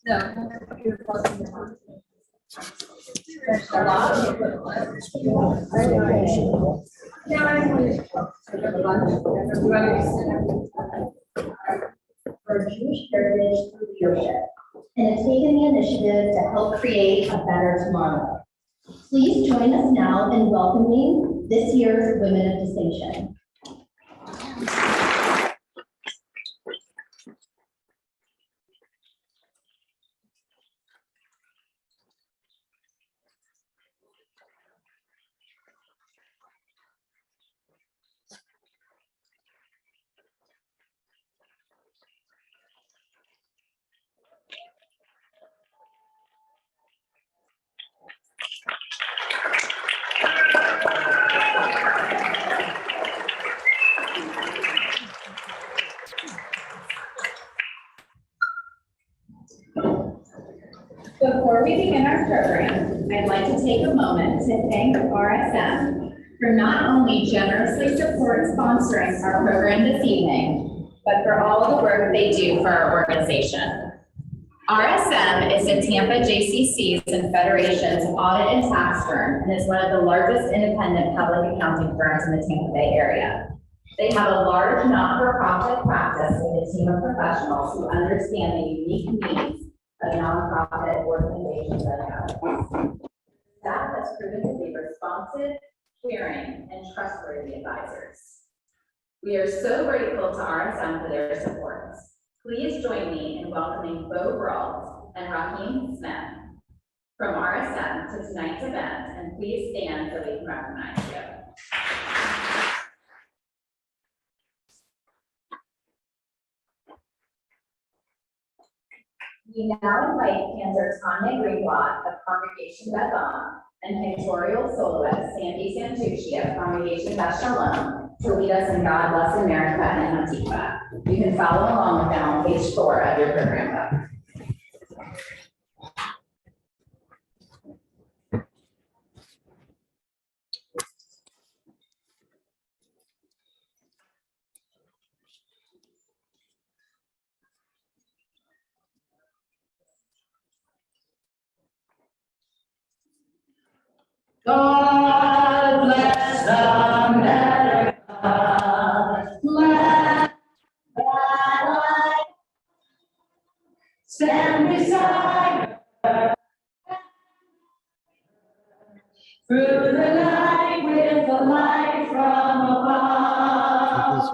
No. There's a lot of for Jewish Heritage Leadership and have taken the initiative to help create a better tomorrow. Please join us now in welcoming this year's Women of Distinction. Before we begin our program, I'd like to take a moment to thank RSM for not only generously sponsoring our program this evening, but for all of the work they do for our organization. RSM is the Tampa JCC's and Federation's audit and tax firm and is one of the largest independent public accounting firms in the Tampa Bay area. They have a large not-for-profit practice with a team of professionals who understand the unique needs of nonprofit organizations like ours. Staff has proven to be responsive, caring, and trustworthy advisors. We are so grateful to RSM for their support. Please join me in welcoming Bo Brault and Raheem Smith from RSM to tonight's event, and please stand so we can recognize you. We now invite Cantor Tanya Greenblatt of Congregation Beth Am and pictorial soloist Sandy Santucci of Congregation Beth Shalom to lead us in God Bless America and Antigua. You can follow along with them on page 4 of your program book. God bless America. Let that stand beside her through the night with the light from above,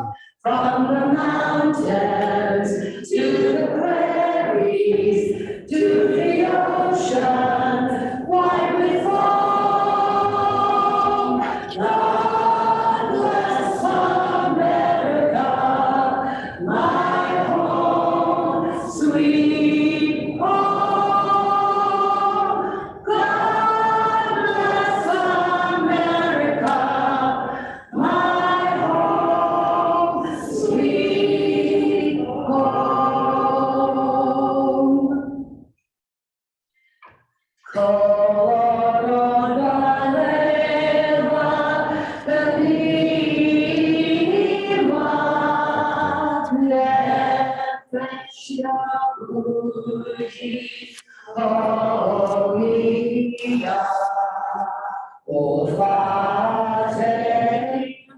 from the mountains to the prairies to the ocean wide with foam. God bless America, my home, sweet home. God bless America, my home, sweet home. O Father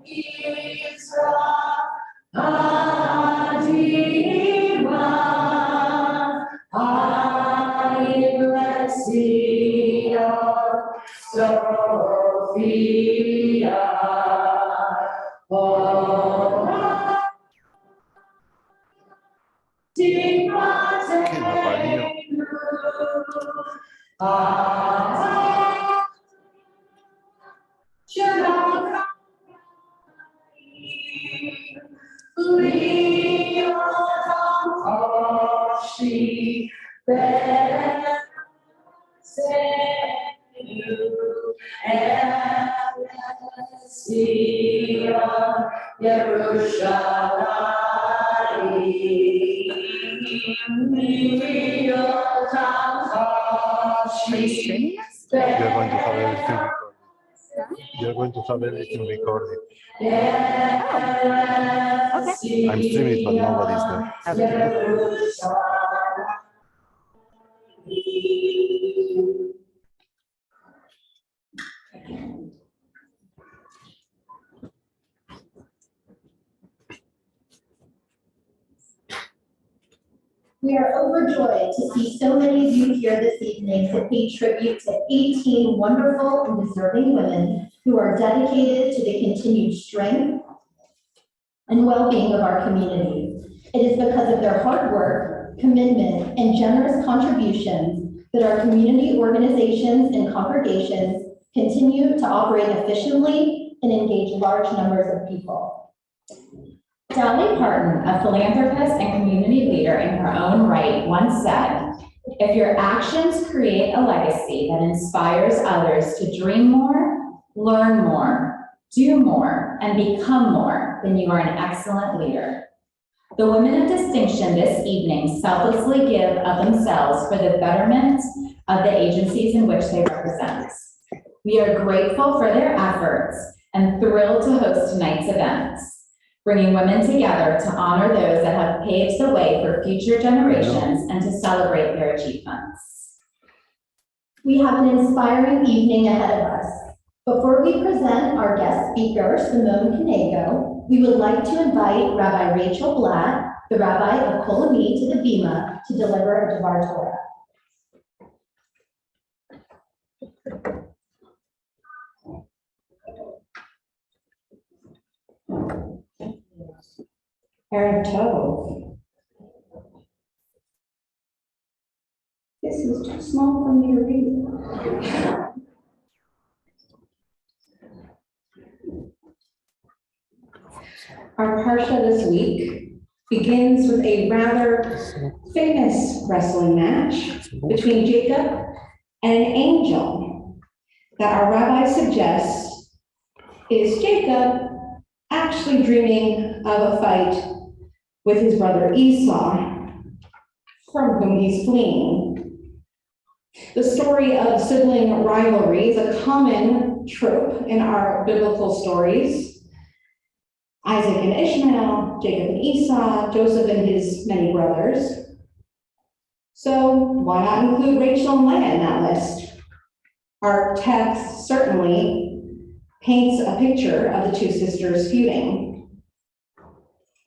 Israel, Adima, Iglesia, Sophia, You're going to have everything recorded. Oh, okay. I'm streaming it, but nobody's there. Okay. We are overjoyed to see so many of you here this evening to pay tribute to 18 wonderful and deserving women who are dedicated to the continued strength and well-being of our community. It is because of their hard work, commitment, and generous contributions that our community organizations and congregations continue to operate efficiently and engage large numbers of people. Dolly Parton, a philanthropist and community leader in her own right, once said, "If your actions create a legacy that inspires others to dream more, learn more, do more, and become more, then you are an excellent leader." The women of distinction this evening selflessly give of themselves for the betterment of the agencies in which they represent. We are grateful for their efforts and thrilled to host tonight's events, bringing women together to honor those that have paved the way for future generations and to celebrate their achievements. We have an inspiring evening ahead of us. Before we present our guest speaker, Simone Canego, we would like to invite Rabbi Rachel Blatt, the Rabbi of Kol Ami, to the Bima to deliver a Devar Torah. Erev Tov. This is too small for me to read. Our parsha this week begins with a rather famous wrestling match between Jacob and an angel that our rabbi suggests is Jacob actually dreaming of a fight with his brother Esau, from whom he's fleeing. The story of sibling rivalry is a common trope in our biblical stories. Isaac and Ishmael, Jacob and Esau, Joseph and his many brothers. So why not include Rachel and Leah in that list? Our text certainly paints a picture of the two sisters feuding.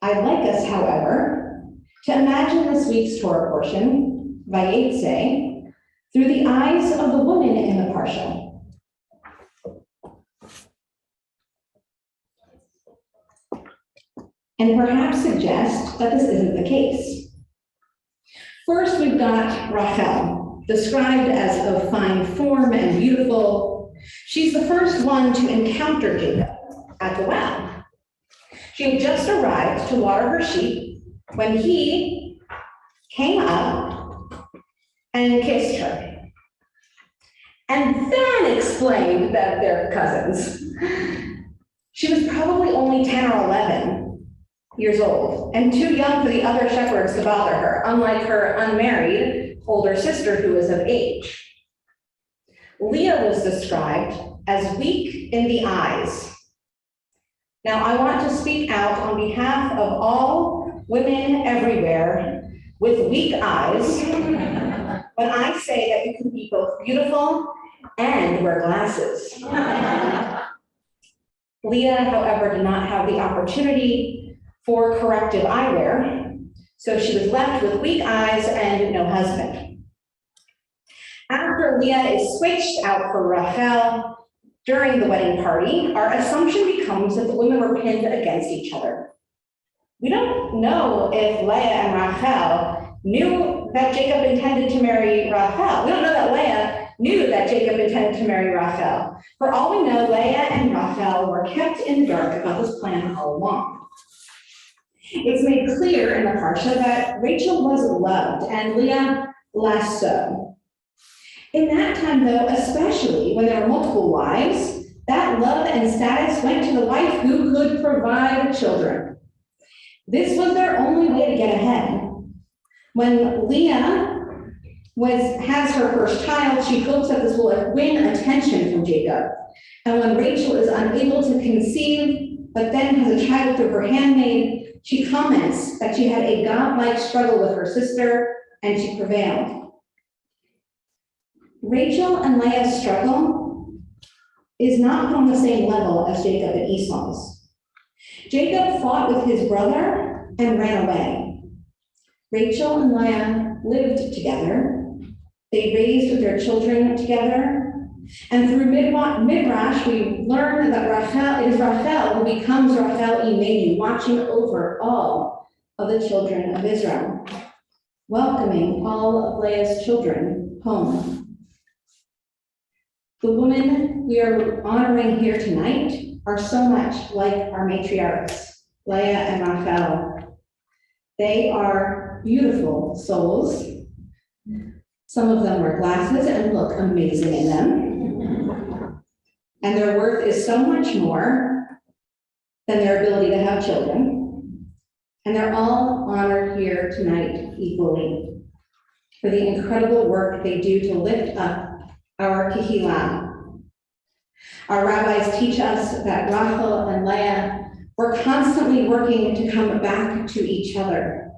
I'd like us, however, to imagine this week's Torah portion, Vayetze, through the eyes of the woman in the parsha. And perhaps suggest that this isn't the case. First, we've got Rachel, described as of fine form and beautiful. She's the first one to encounter Jacob at the well. She had just arrived to water her sheep when he came up and kissed her, and then explained that they're cousins. She was probably only 10 or 11 years old and too young for the other shepherds to bother her, unlike her unmarried older sister who was of age. Leah was described as weak in the eyes. Now, I want to speak out on behalf of all women everywhere with weak eyes when I say that you can be both beautiful and wear glasses. Leah, however, did not have the opportunity for corrective eyewear, so she was left with weak eyes and no husband. After Leah is switched out for Rachel during the wedding party, our assumption becomes that the women were pinned against each other. We don't know if Leah and Rachel knew that Jacob intended to marry Rachel. We don't know that Leah knew that Jacob intended to marry Rachel. For all we know, Leah and Rachel were kept in the dark about this plan all along. It's made clear in the parsha that Rachel was loved and Leah less so. In that time, though, especially when there were multiple wives, that love and status went to the wife who could provide children. This was their only way to get ahead. When Leah has her first child, she hopes that this will win attention from Jacob. And when Rachel is unable to conceive, but then has a child through her handmaid, she comments that she had a godlike struggle with her sister and she prevailed. Rachel and Leah's struggle is not on the same level as Jacob and Esau's. Jacob fought with his brother and ran away. Rachel and Leah lived together. They raised their children together. And through Midrash, we learn that it is Rachel who becomes Rachel Imenu, watching over all of the children of Israel, welcoming all of Leah's children home. The women we are honoring here tonight are so much like our matriarchs, Leah and Rachel. They are beautiful souls. Some of them wear glasses and look amazing in them. And their worth is so much more than their ability to have children. And they're all honored here tonight equally for the incredible work they do to lift up our Kehillah. Our rabbis teach us that Rachel and Leah were constantly working to come back to each other,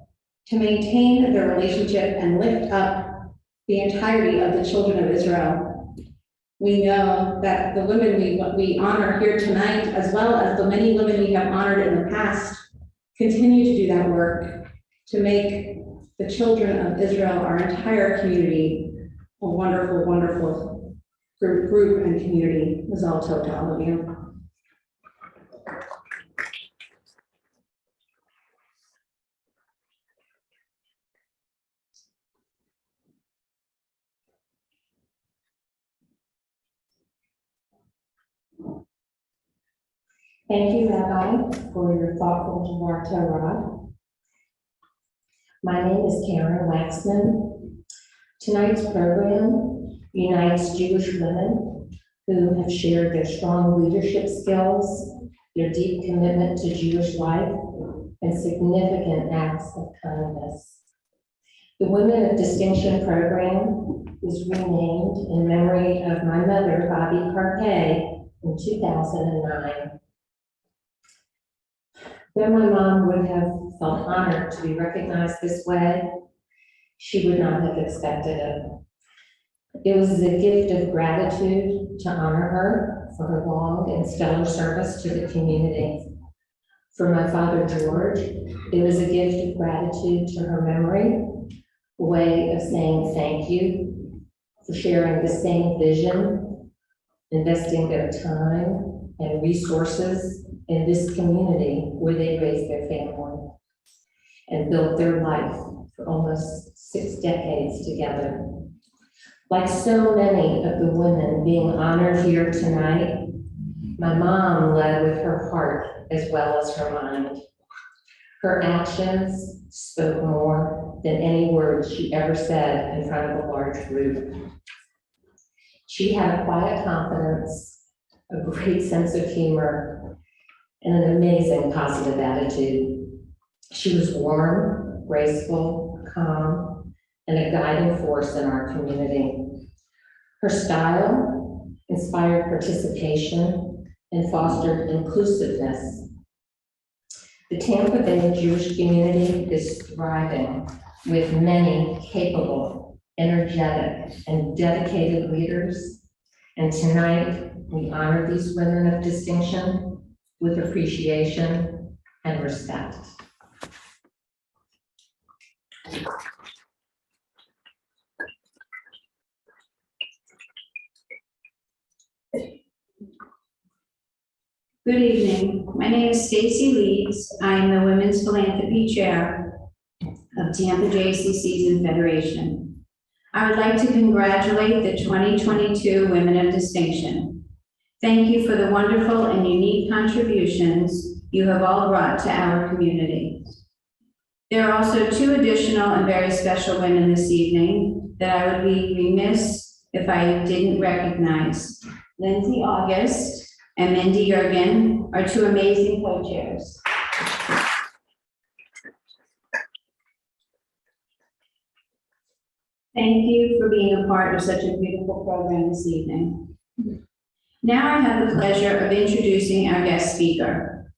to maintain their relationship and lift up the entirety of the children of Israel. We know that the women we honor here tonight, as well as the many women we have honored in the past, continue to do that work to make the children of Israel, our entire community, a wonderful, wonderful group and community. Mazal tov to all of you. Thank you, Rabbi, for your thoughtful Dvar Torah. My name is Karen Waxman. Tonight's program unites Jewish women who have shared their strong leadership skills, their deep commitment to Jewish life, and significant acts of kindness. The Women of Distinction program was renamed in memory of my mother, Bobby Carpay, in 2009. Though my mom would have felt honored to be recognized this way, she would not have expected it. It was a gift of gratitude to honor her for her long and stellar service to the community. For my father, George, it was a gift of gratitude to her memory, a way of saying thank you for sharing the same vision, investing their time and resources in this community where they raised their family and built their life for almost 6 decades together. Like so many of the women being honored here tonight, my mom led with her heart as well as her mind. Her actions spoke more than any words she ever said in front of a large group. She had a quiet confidence, a great sense of humor, and an amazing positive attitude. She was warm, graceful, calm, and a guiding force in our community. Her style inspired participation and fostered inclusiveness. The Tampa Bay Jewish community is thriving with many capable, energetic, and dedicated leaders. And tonight, we honor these women of distinction with appreciation and respect. Good evening. My name is Stacy Leeds. I am the Women's Philanthropy Chair of Tampa JCCs and Federation. I would like to congratulate the 2022 Women of Distinction. Thank you for the wonderful and unique contributions you have all brought to our community. There are also 2 additional and very special women this evening that I would be remiss if I didn't recognize. Lindsay August and Mindy Yergin are 2 amazing co-chairs. Thank you for being a part of such a beautiful program this evening. Now I have the pleasure of introducing our guest speaker.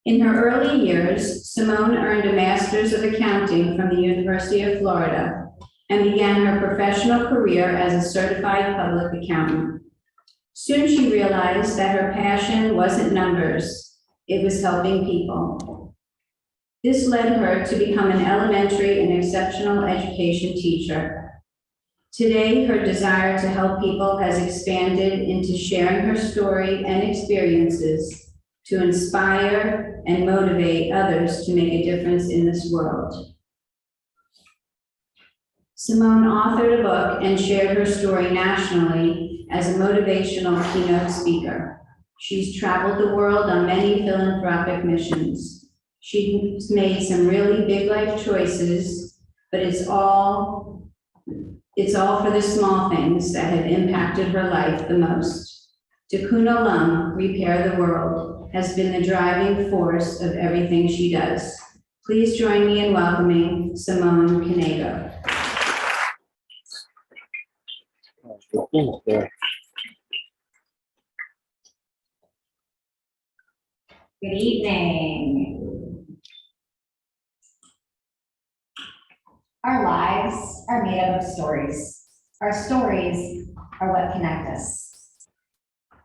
In her early years, Simone earned a Master's of Accounting from the University of Florida and began her professional career as a certified public accountant. Soon she realized that her passion wasn't numbers, it was helping people. This led her to become an elementary and exceptional education teacher. Today, her desire to help people has expanded into sharing her story and experiences to inspire and motivate others to make a difference in this world. Simone authored a book and shared her story nationally as a motivational keynote speaker. She's traveled the world on many philanthropic missions. She's made some really big life choices, but it's all for the small things that have impacted her life the most. Tikkun Olam, Repair the World, has been the driving force of everything she does. Please join me in welcoming Simone Canego. Good evening. Our lives are made up of stories. Our stories are what connect us.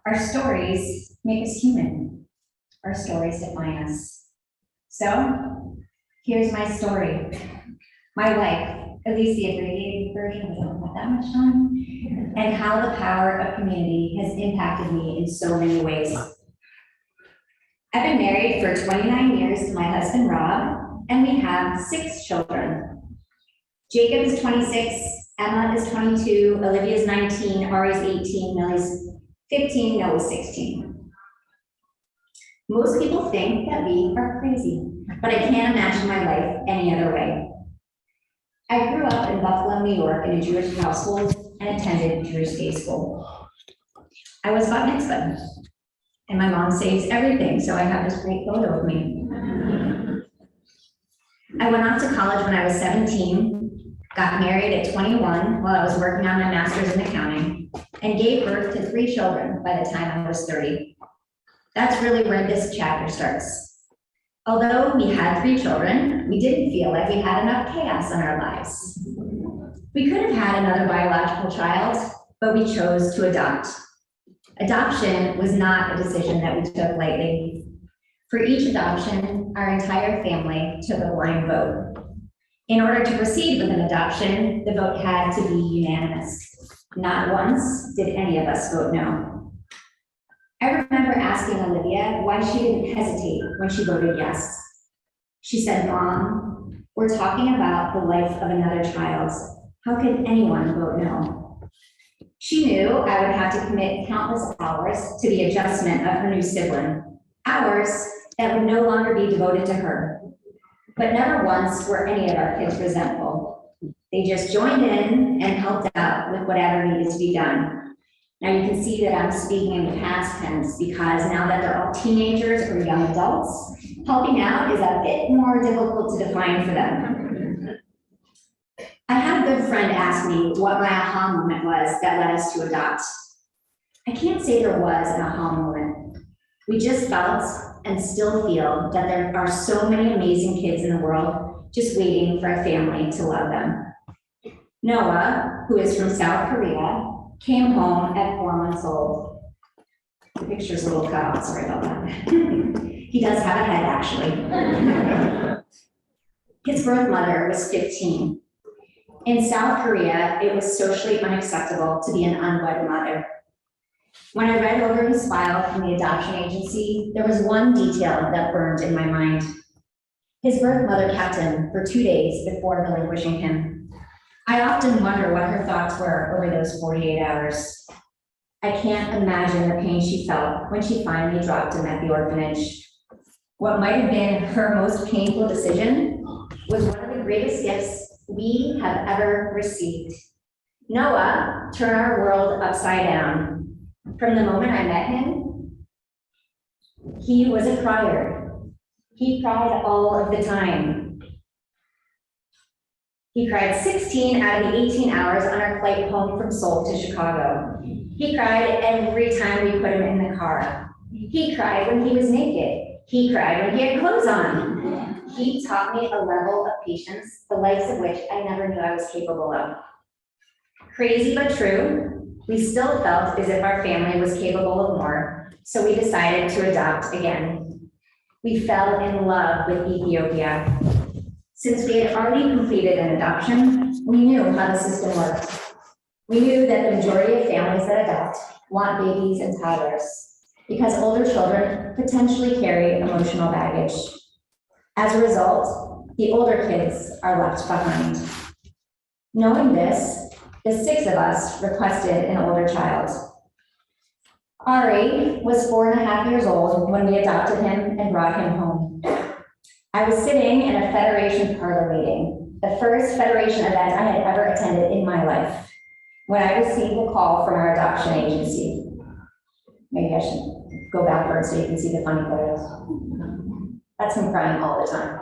Our stories make us human. Our stories define us. So, here's my story. My life, at least the abbreviated version, we don't have that much time, and how the power of community has impacted me in so many ways. I've been married for 29 years to my husband, Rob, and we have 6 children. Jacob is 26, Emma is 22, Olivia is 19, Ari's 18, Millie's 15, Noah's 16. Most people think that we are crazy, but I can't imagine my life any other way. I grew up in Buffalo, New York in a Jewish household and attended Jewish day school. I was bat mitzvahed, and my mom saves everything, so I have this great photo of me. I went off to college when I was 17, got married at 21 while I was working on my master's in accounting, and gave birth to 3 children by the time I was 30. That's really where this chapter starts. Although we had 3 children, we didn't feel like we had enough chaos in our lives. We could have had another biological child, but we chose to adopt. Adoption was not a decision that we took lightly. For each adoption, our entire family took a blind vote. In order to proceed with an adoption, the vote had to be unanimous. Not once did any of us vote no. I remember asking Olivia why she didn't hesitate when she voted yes. She said, "Mom, we're talking about the life of another child. How could anyone vote no?" She knew I would have to commit countless hours to the adjustment of her new sibling, hours that would no longer be devoted to her. But never once were any of our kids resentful. They just joined in and helped out with whatever needed to be done. Now you can see that I'm speaking in the past tense because now that they're all teenagers or young adults, helping out is a bit more difficult to define for them. I had a good friend ask me what my aha moment was that led us to adopt. I can't say there was an aha moment. We just felt and still feel that there are so many amazing kids in the world just waiting for a family to love them. Noah, who is from South Korea, came home at 4 months old. The picture's a little cut off, sorry about that. He does have a head, actually. His birth mother was 15. In South Korea, it was socially unacceptable to be an unwed mother. When I read over his file from the adoption agency, there was one detail that burned in my mind. His birth mother kept him for 2 days before relinquishing him. I often wonder what her thoughts were over those 48 hours. I can't imagine the pain she felt when she finally dropped him at the orphanage. What might have been her most painful decision was one of the greatest gifts we have ever received. Noah turned our world upside down. From the moment I met him, he was a crier. He cried all of the time. He cried 16 out of the 18 hours on our flight home from Seoul to Chicago. He cried every time we put him in the car. He cried when he was naked. He cried when he had clothes on. He taught me a level of patience, the likes of which I never knew I was capable of. Crazy but true, we still felt as if our family was capable of more, so we decided to adopt again. We fell in love with Ethiopia. Since we had already completed an adoption, we knew how the system worked. We knew that the majority of families that adopt want babies and toddlers because older children potentially carry emotional baggage. As a result, the older kids are left behind. Knowing this, the 6 of us requested an older child. Ari was 4.5 years old when we adopted him and brought him home. I was sitting in a Federation parlor meeting, the first Federation event I had ever attended in my life, when I received a call from our adoption agency. Maybe I should go backwards so you can see the funny photos. That's him crying all the time.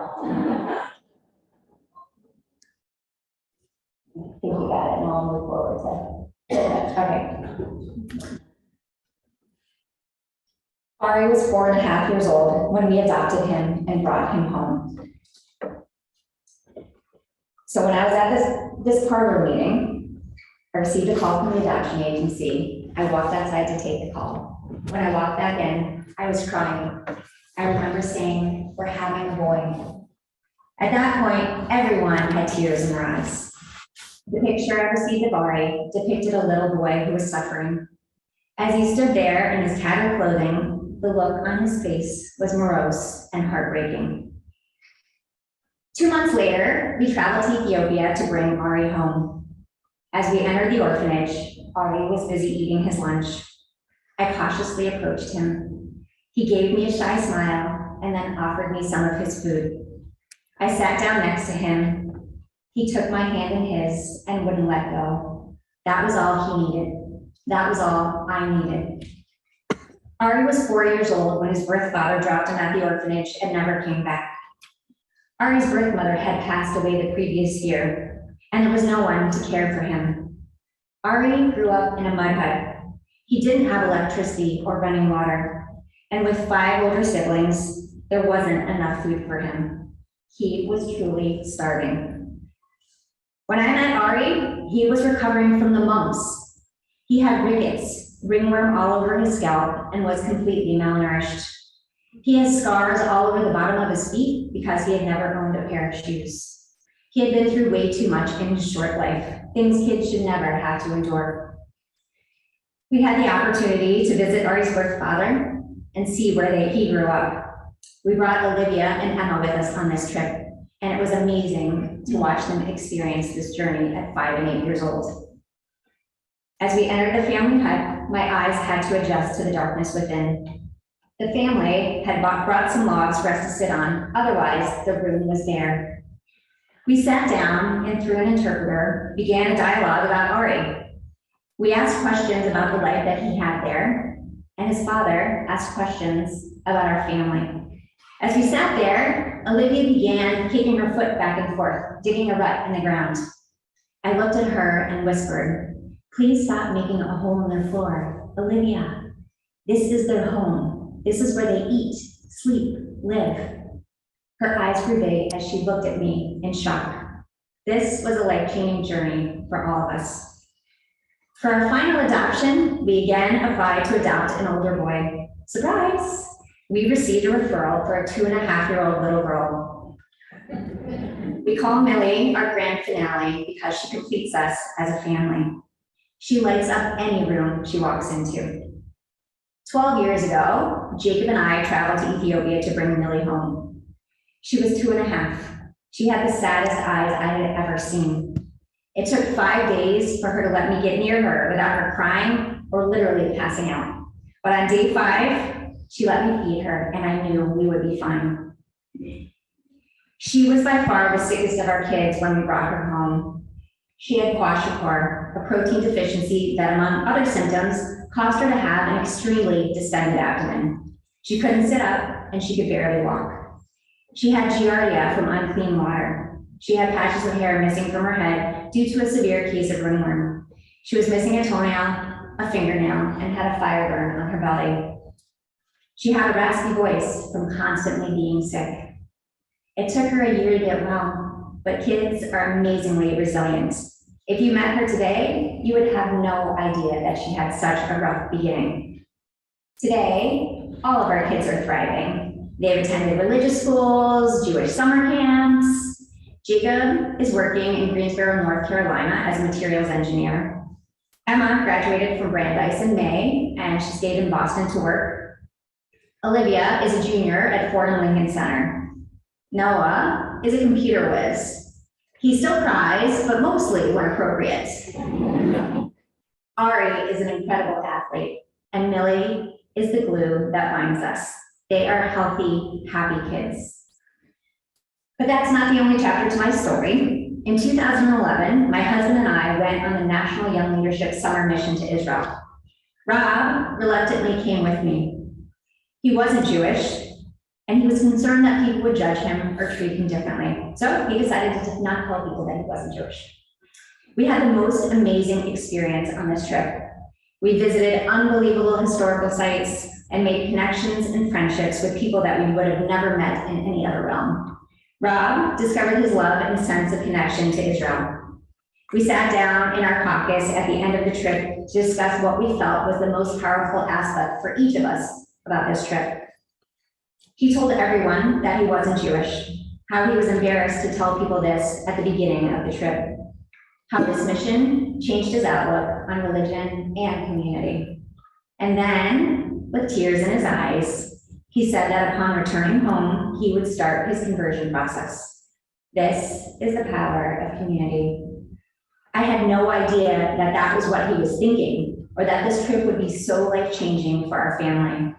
I think you got it, now I'll move forward to, okay. Ari was 4.5 years old when we adopted him and brought him home. So when I was at this parlor meeting, I received a call from the adoption agency. I walked outside to take the call. When I walked back in, I was crying. I remember saying, "We're having a boy." At that point, everyone had tears in their eyes. The picture I received of Ari depicted a little boy who was suffering. As he stood there in his tattered clothing, the look on his face was morose and heartbreaking. 2 months later, we traveled to Ethiopia to bring Ari home. As we entered the orphanage, Ari was busy eating his lunch. I cautiously approached him. He gave me a shy smile and then offered me some of his food. I sat down next to him. He took my hand in his and wouldn't let go. That was all he needed. That was all I needed. Ari was 4 years old when his birth father dropped him at the orphanage and never came back. Ari's birth mother had passed away the previous year, and there was no one to care for him. Ari grew up in a mud hut. He didn't have electricity or running water, and with 5 older siblings, there wasn't enough food for him. He was truly starving. When I met Ari, he was recovering from the mumps. He had rickets, ringworm all over his scalp, and was completely malnourished. He had scars all over the bottom of his feet because he had never owned a pair of shoes. He had been through way too much in his short life, things kids should never have to endure. We had the opportunity to visit Ari's birth father and see where he grew up. We brought Olivia and Emma with us on this trip, and it was amazing to watch them experience this journey at 5 and 8 years old. As we entered the family hut, my eyes had to adjust to the darkness within. The family had brought some logs for us to sit on, otherwise the room was bare. We sat down and through an interpreter began a dialogue about Ari. We asked questions about the life that he had there, and his father asked questions about our family. As we sat there, Olivia began kicking her foot back and forth, digging a rut in the ground. I looked at her and whispered, "Please stop making a hole in their floor. Olivia, this is their home. This is where they eat, sleep, live." Her eyes grew big as she looked at me in shock. This was a life-changing journey for all of us. For our final adoption, we again applied to adopt an older boy. Surprise! We received a referral for a 2.5-year-old little girl. We call Millie our grand finale because she completes us as a family. She lights up any room she walks into. 12 years ago, Jacob and I traveled to Ethiopia to bring Millie home. She was 2.5. She had the saddest eyes I had ever seen. It took 5 days for her to let me get near her without her crying or literally passing out. But on day 5, she let me feed her, and I knew we would be fine. She was by far the sickest of our kids when we brought her home. She had kwashiorkor, a protein deficiency that, among other symptoms, caused her to have an extremely distended abdomen. She couldn't sit up, and she could barely walk. She had giardia from unclean water. She had patches of hair missing from her head due to a severe case of ringworm. She was missing a toenail, a fingernail, and had a fire burn on her belly. She had a raspy voice from constantly being sick. It took her a year to get well, but kids are amazingly resilient. If you met her today, you would have no idea that she had such a rough beginning. Today, all of our kids are thriving. They've attended religious schools, Jewish summer camps. Jacob is working in Greensboro, North Carolina as a materials engineer. Emma graduated from Brandeis in May, and she stayed in Boston to work. Olivia is a junior at Ford and Lincoln Center. Noah is a computer whiz. He still cries, but mostly when appropriate. Ari is an incredible athlete, and Millie is the glue that binds us. They are healthy, happy kids. But that's not the only chapter to my story. In 2011, my husband and I went on the National Young Leadership Summer Mission to Israel. Rob reluctantly came with me. He wasn't Jewish, and he was concerned that people would judge him or treat him differently. So he decided to not tell people that he wasn't Jewish. We had the most amazing experience on this trip. We visited unbelievable historical sites and made connections and friendships with people that we would have never met in any other realm. Rob discovered his love and sense of connection to Israel. We sat down in our caucus at the end of the trip to discuss what we felt was the most powerful aspect for each of us about this trip. He told everyone that he wasn't Jewish, how he was embarrassed to tell people this at the beginning of the trip, how this mission changed his outlook on religion and community. And then, with tears in his eyes, he said that upon returning home, he would start his conversion process. This is the power of community. I had no idea that that was what he was thinking, or that this trip would be so life-changing for our family.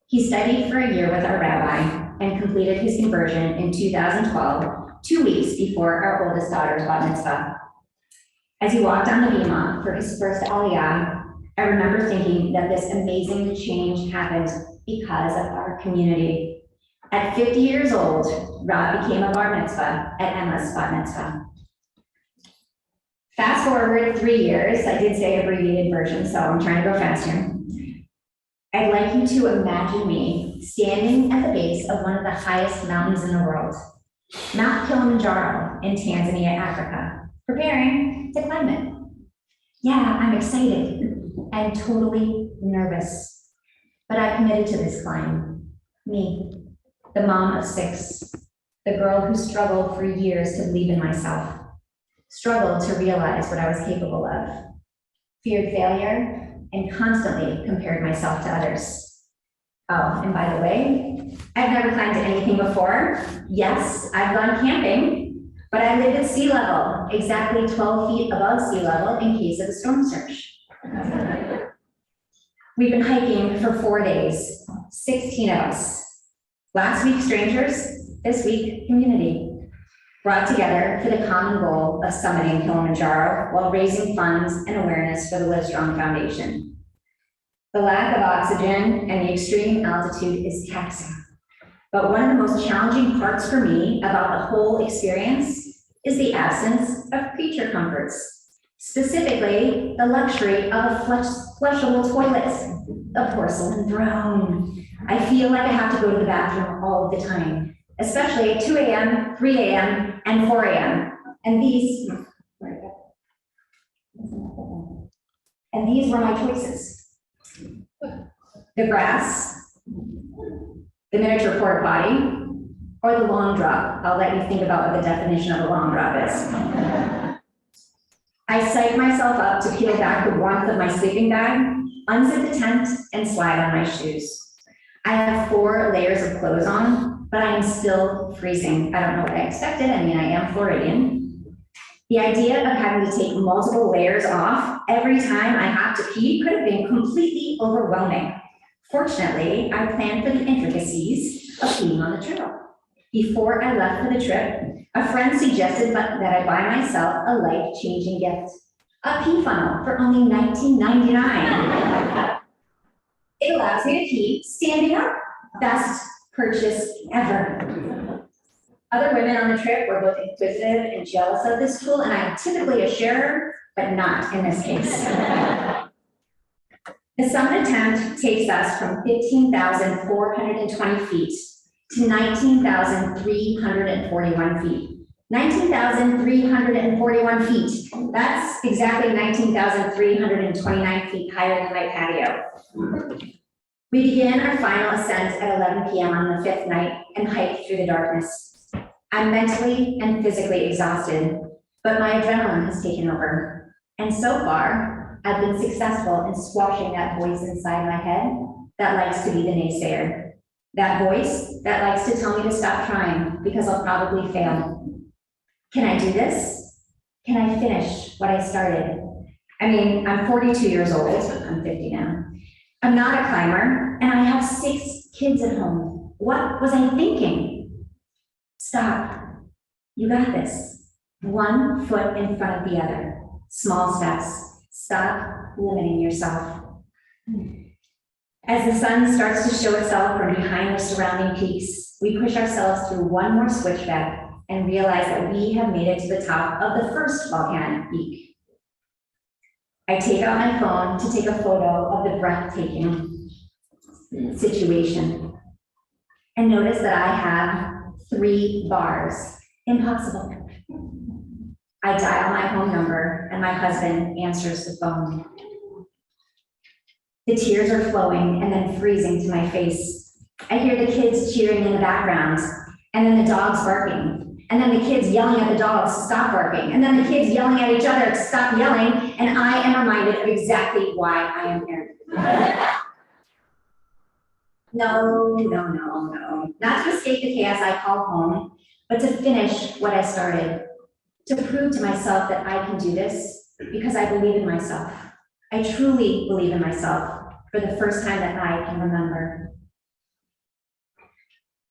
He studied for a year with our rabbi and completed his conversion in 2012, 2 weeks before our oldest daughter's bat mitzvah. As he walked down the bima for his first aliyah, I remember thinking that this amazing change happened because of our community. At 50 years old, Rob became a bar mitzvah at Emma's bat mitzvah. Fast forward 3 years, I did say abbreviated version, so I'm trying to go faster. I'd like you to imagine me standing at the base of one of the highest mountains in the world, Mount Kilimanjaro in Tanzania, Africa, preparing to climb it. Yeah, I'm excited and totally nervous, but I committed to this climb. Me, the mom of 6, the girl who struggled for years to believe in myself, struggled to realize what I was capable of, feared failure, and constantly compared myself to others. Oh, and by the way, I've never climbed anything before. Yes, I've gone camping, but I live at sea level, exactly 12 feet above sea level in case of a storm surge. We've been hiking for 4 days, 16 of us. Last week, strangers, this week, community. Brought together for the common goal of summiting Kilimanjaro while raising funds and awareness for the Live Strong Foundation. The lack of oxygen and the extreme altitude is taxing. But one of the most challenging parts for me about the whole experience is the absence of creature comforts, specifically the luxury of a flushable toilet, a porcelain throne. I feel like I have to go to the bathroom all of the time, especially at 2 a.m., 3 a.m., and 4 a.m. And these were my choices. The grass, the miniature porta potty, or the long drop. I'll let you think about what the definition of a long drop is. I psyched myself up to peel back the warmth of my sleeping bag, unzip the tent, and slide on my shoes. I have 4 layers of clothes on, but I am still freezing. I don't know what I expected. I mean, I am Floridian. The idea of having to take multiple layers off every time I have to pee could have been completely overwhelming. Fortunately, I planned for the intricacies of peeing on the trail. Before I left for the trip, a friend suggested that I buy myself a life-changing gift, a pee funnel for only $19.99. It allows me to pee standing up. Best purchase ever. Other women on the trip were both inquisitive and jealous of this tool, and I am typically a sharer, but not in this case. The summit attempt takes us from 15,420 feet to 19,341 feet. 19,341 feet. That's exactly 19,329 feet higher than my patio. We began our final ascent at 11 p.m. on the 5th night and hiked through the darkness. I'm mentally and physically exhausted, but my adrenaline has taken over. And so far, I've been successful in squashing that voice inside my head that likes to be the naysayer. That voice that likes to tell me to stop trying because I'll probably fail. Can I do this? Can I finish what I started? I mean, I'm 42 years old, I'm 50 now. I'm not a climber, and I have 6 kids at home. What was I thinking? Stop. You got this. One foot in front of the other. Small steps. Stop limiting yourself. As the sun starts to show itself from behind the surrounding peaks, we push ourselves through one more switchback and realize that we have made it to the top of the first volcanic peak. I take out my phone to take a photo of the breathtaking situation and notice that I have 3 bars. Impossible. I dial my home number and my husband answers the phone. The tears are flowing and then freezing to my face. I hear the kids cheering in the background, and then the dogs barking, and then the kids yelling at the dogs to stop barking, and then the kids yelling at each other to stop yelling, and I am reminded of exactly why I am here. No. Not to escape the chaos I call home, but to finish what I started. To prove to myself that I can do this because I believe in myself. I truly believe in myself for the first time that I can remember.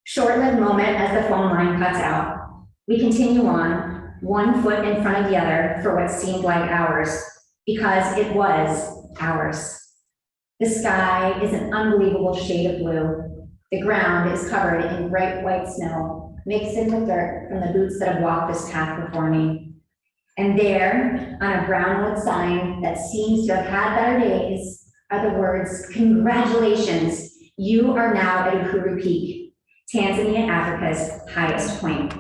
Short-lived moment as the phone line cuts out. We continue on, one foot in front of the other for what seemed like hours, because it was hours. The sky is an unbelievable shade of blue. The ground is covered in bright white snow, mixed in with dirt from the boots that have walked this path before me. And there, on a brown wood sign that seems to have had better days, are the words, "Congratulations, you are now at Uhuru Peak, Tanzania, Africa's highest point."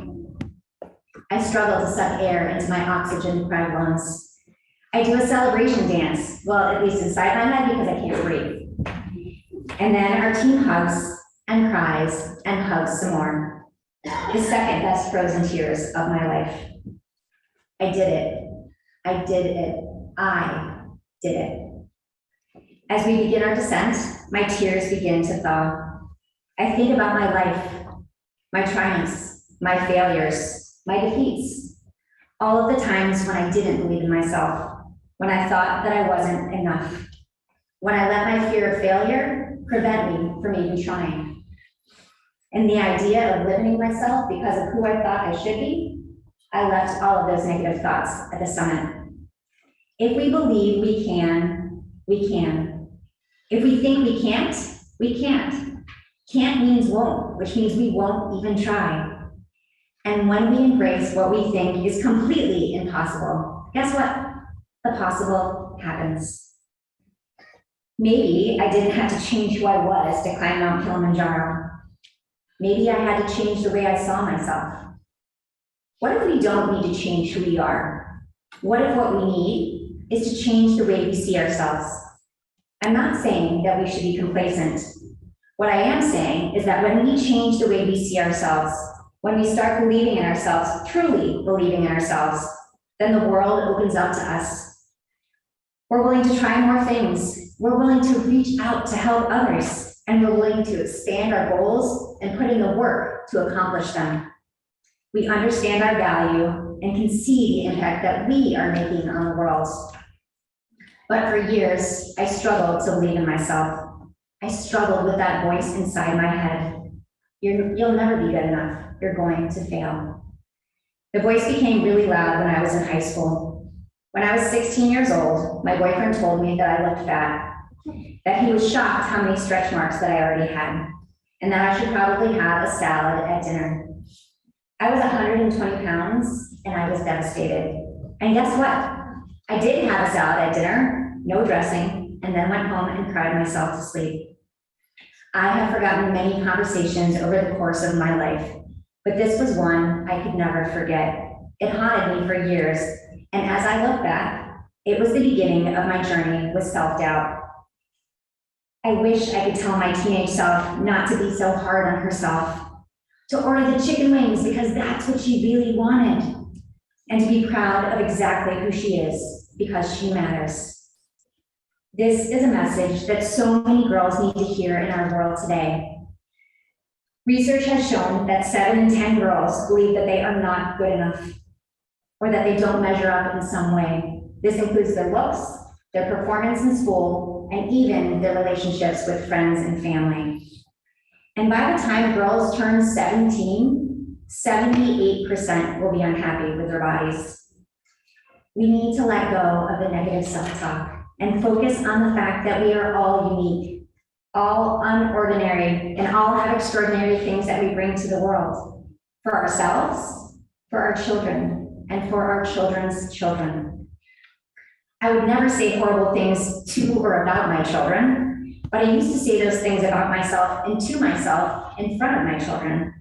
I struggle to suck air into my oxygen-deprived lungs. I do a celebration dance, well, at least inside my head because I can't breathe. And then our team hugs and cries and hugs some more. The second best frozen tears of my life. I did it. I did it. I did it. As we begin our descent, my tears begin to thaw. I think about my life, my triumphs, my failures, my defeats, all of the times when I didn't believe in myself, when I thought that I wasn't enough, when I let my fear of failure prevent me from even trying. And the idea of limiting myself because of who I thought I should be, I left all of those negative thoughts at the summit. If we believe we can, we can. If we think we can't, we can't. Can't means won't, which means we won't even try. And when we embrace what we think is completely impossible, guess what? The possible happens. Maybe I didn't have to change who I was to climb Mount Kilimanjaro. Maybe I had to change the way I saw myself. What if we don't need to change who we are? What if what we need is to change the way we see ourselves? I'm not saying that we should be complacent. What I am saying is that when we change the way we see ourselves, when we start believing in ourselves, truly believing in ourselves, then the world opens up to us. We're willing to try more things. We're willing to reach out to help others, and we're willing to expand our goals and put in the work to accomplish them. We understand our value and can see the impact that we are making on the world. But for years, I struggled to believe in myself. I struggled with that voice inside my head. You'll never be good enough. You're going to fail. The voice became really loud when I was in high school. When I was 16 years old, my boyfriend told me that I looked fat, that he was shocked how many stretch marks that I already had, and that I should probably have a salad at dinner. I was 120 pounds and I was devastated. And guess what? I did have a salad at dinner, no dressing, and then went home and cried myself to sleep. I have forgotten many conversations over the course of my life, but this was one I could never forget. It haunted me for years, and as I look back, it was the beginning of my journey with self-doubt. I wish I could tell my teenage self not to be so hard on herself, to order the chicken wings because that's what she really wanted, and to be proud of exactly who she is because she matters. This is a message that so many girls need to hear in our world today. Research has shown that 7 in 10 girls believe that they are not good enough or that they don't measure up in some way. This includes their looks, their performance in school, and even their relationships with friends and family. And by the time girls turn 17, 78% will be unhappy with their bodies. We need to let go of the negative self-talk and focus on the fact that we are all unique, all unordinary, and all have extraordinary things that we bring to the world for ourselves, for our children, and for our children's children. I would never say horrible things to or about my children, but I used to say those things about myself and to myself in front of my children.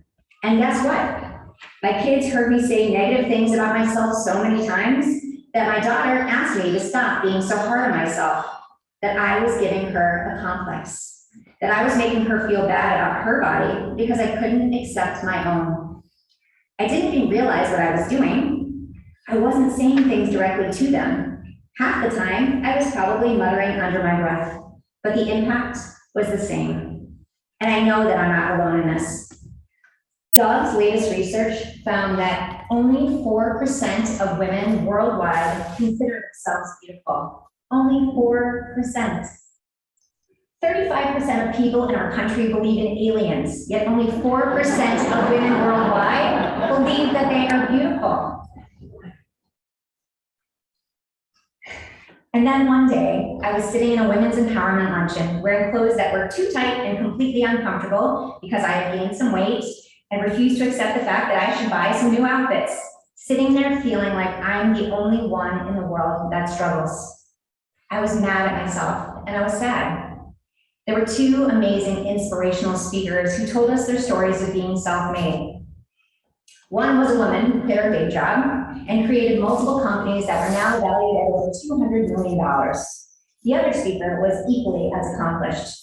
And guess what? My kids heard me say negative things about myself so many times that my daughter asked me to stop being so hard on myself, that I was giving her a complex, that I was making her feel bad about her body because I couldn't accept my own. I didn't even realize what I was doing. I wasn't saying things directly to them. Half the time, I was probably muttering under my breath, but the impact was the same. And I know that I'm not alone in this. Dove's latest research found that only 4% of women worldwide consider themselves beautiful. Only 4%. 35% of people in our country believe in aliens, yet only 4% of women worldwide believe that they are beautiful. And then one day, I was sitting in a women's empowerment luncheon wearing clothes that were too tight and completely uncomfortable because I had gained some weight and refused to accept the fact that I should buy some new outfits, sitting there feeling like I'm the only one in the world that struggles. I was mad at myself and I was sad. There were 2 amazing inspirational speakers who told us their stories of being self-made. One was a woman who quit her day job and created multiple companies that were now valued at over $200 million. The other speaker was equally as accomplished.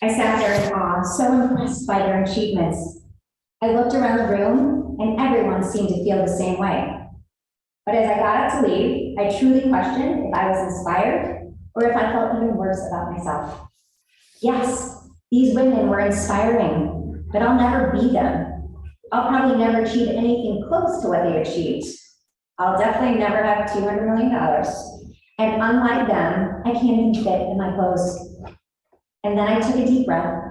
I sat there in awe, so impressed by their achievements. I looked around the room and everyone seemed to feel the same way. But as I got up to leave, I truly questioned if I was inspired or if I felt even worse about myself. Yes, these women were inspiring, but I'll never be them. I'll probably never achieve anything close to what they achieved. I'll definitely never have $200 million. And unlike them, I can't even fit in my clothes. And then I took a deep breath,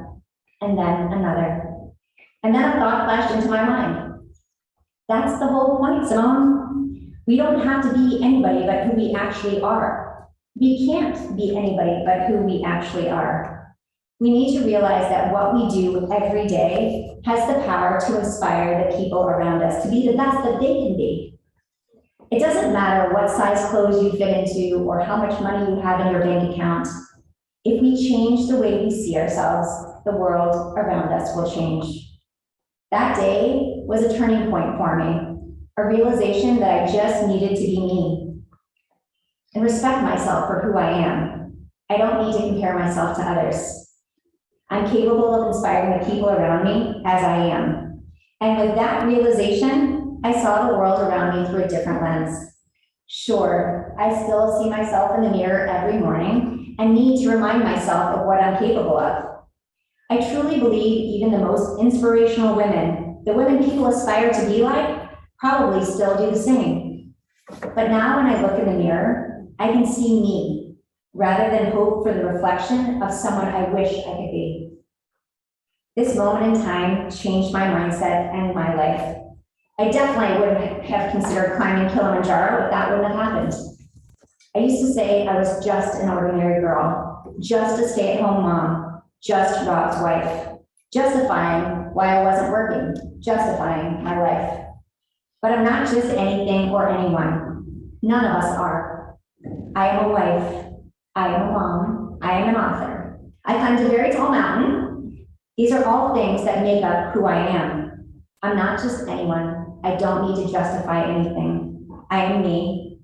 and then another. And then a thought flashed into my mind. That's the whole point, Simone. We don't have to be anybody but who we actually are. We can't be anybody but who we actually are. We need to realize that what we do every day has the power to inspire the people around us to be the best that they can be. It doesn't matter what size clothes you fit into or how much money you have in your bank account. If we change the way we see ourselves, the world around us will change. That day was a turning point for me, a realization that I just needed to be me and respect myself for who I am. I don't need to compare myself to others. I'm capable of inspiring the people around me as I am. And with that realization, I saw the world around me through a different lens. Sure, I still see myself in the mirror every morning and need to remind myself of what I'm capable of. I truly believe even the most inspirational women, the women people aspire to be like, probably still do the same. But now when I look in the mirror, I can see me, rather than hope for the reflection of someone I wish I could be. This moment in time changed my mindset and my life. I definitely wouldn't have considered climbing Kilimanjaro if that wouldn't have happened. I used to say I was just an ordinary girl, just a stay-at-home mom, just Rob's wife, justifying why I wasn't working, justifying my life. But I'm not just anything or anyone. None of us are. I am a wife. I am a mom. I am an author. I climbed a very tall mountain. These are all things that make up who I am. I'm not just anyone. I don't need to justify anything. I am me.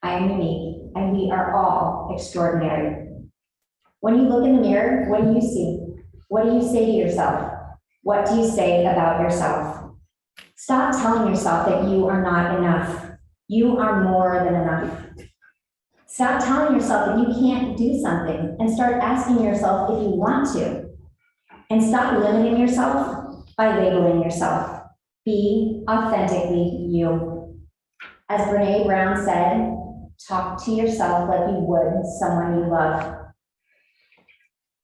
I am unique. And we are all extraordinary. When you look in the mirror, what do you see? What do you say to yourself? What do you say about yourself? Stop telling yourself that you are not enough. You are more than enough. Stop telling yourself that you can't do something and start asking yourself if you want to. And stop limiting yourself by labeling yourself. Be authentically you. As Brene Brown said, talk to yourself like you would someone you love.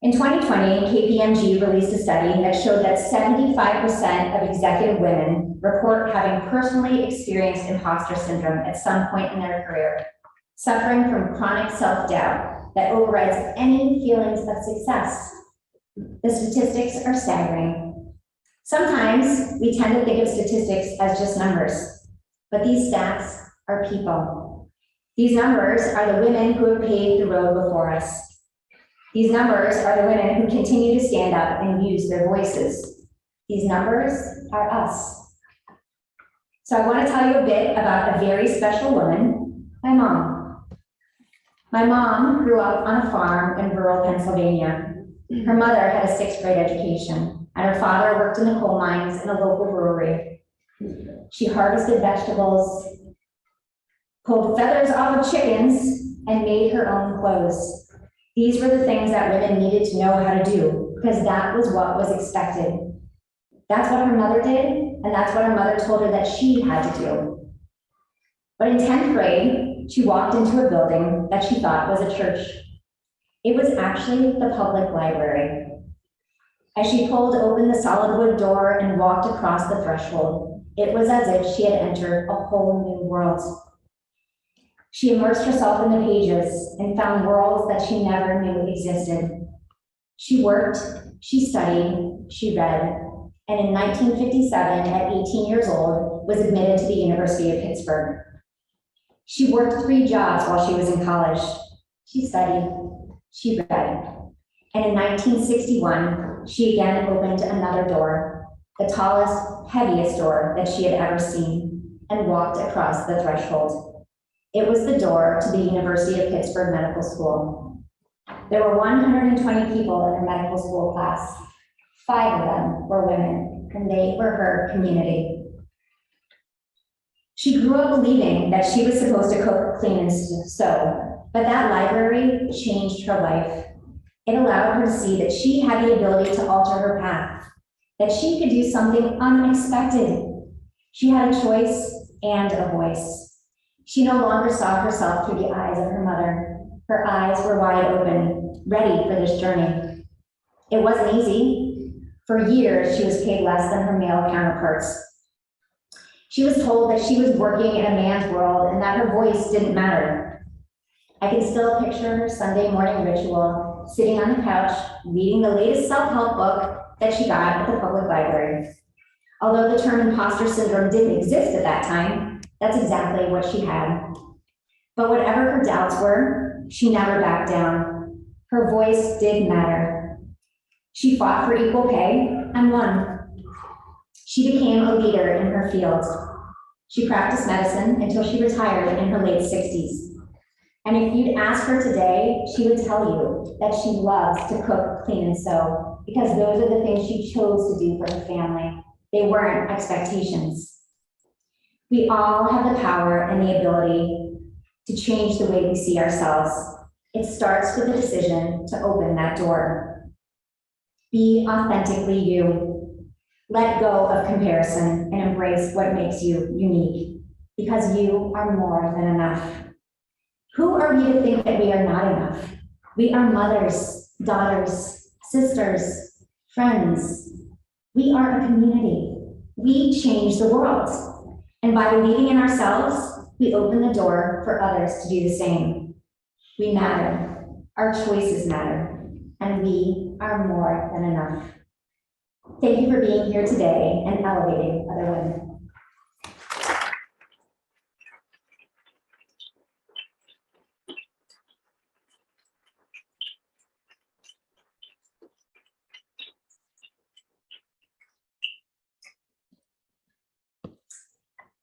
In 2020, KPMG released a study that showed that 75% of executive women report having personally experienced imposter syndrome at some point in their career, suffering from chronic self-doubt that overrides any feelings of success. The statistics are staggering. Sometimes we tend to think of statistics as just numbers, but these stats are people. These numbers are the women who have paved the road before us. These numbers are the women who continue to stand up and use their voices. These numbers are us. So I want to tell you a bit about a very special woman, my mom. My mom grew up on a farm in rural Pennsylvania. Her mother had a 6th grade education, and her father worked in the coal mines in a local brewery. She harvested vegetables, pulled feathers off of chickens, and made her own clothes. These were the things that women needed to know how to do, because that was what was expected. That's what her mother did, and that's what her mother told her that she had to do. But in 10th grade, she walked into a building that she thought was a church. It was actually the public library. As she pulled open the solid wood door and walked across the threshold, it was as if she had entered a whole new world. She immersed herself in the pages and found worlds that she never knew existed. She worked, she studied, she read, and in 1957, at 18 years old, was admitted to the University of Pittsburgh. She worked 3 jobs while she was in college. She studied, she read, and in 1961, she again opened another door, the tallest, heaviest door that she had ever seen, and walked across the threshold. It was the door to the University of Pittsburgh Medical School. There were 120 people in her medical school class. 5 of them were women, and they were her community. She grew up believing that she was supposed to cook, clean, and sew, but that library changed her life. It allowed her to see that she had the ability to alter her path, that she could do something unexpected. She had a choice and a voice. She no longer saw herself through the eyes of her mother. Her eyes were wide open, ready for this journey. It wasn't easy. For years, she was paid less than her male counterparts. She was told that she was working in a man's world and that her voice didn't matter. I can still picture her Sunday morning ritual, sitting on the couch, reading the latest self-help book that she got at the public library. Although the term imposter syndrome didn't exist at that time, that's exactly what she had. But whatever her doubts were, she never backed down. Her voice did matter. She fought for equal pay and won. She became a leader in her field. She practiced medicine until she retired in her late 60s. And if you'd ask her today, she would tell you that she loves to cook, clean, and sew, because those are the things she chose to do for her family. They weren't expectations. We all have the power and the ability to change the way we see ourselves. It starts with a decision to open that door. Be authentically you. Let go of comparison and embrace what makes you unique, because you are more than enough. Who are we to think that we are not enough? We are mothers, daughters, sisters, friends. We are a community. We change the world. And by believing in ourselves, we open the door for others to do the same. We matter. Our choices matter. And we are more than enough. Thank you for being here today and elevating other women.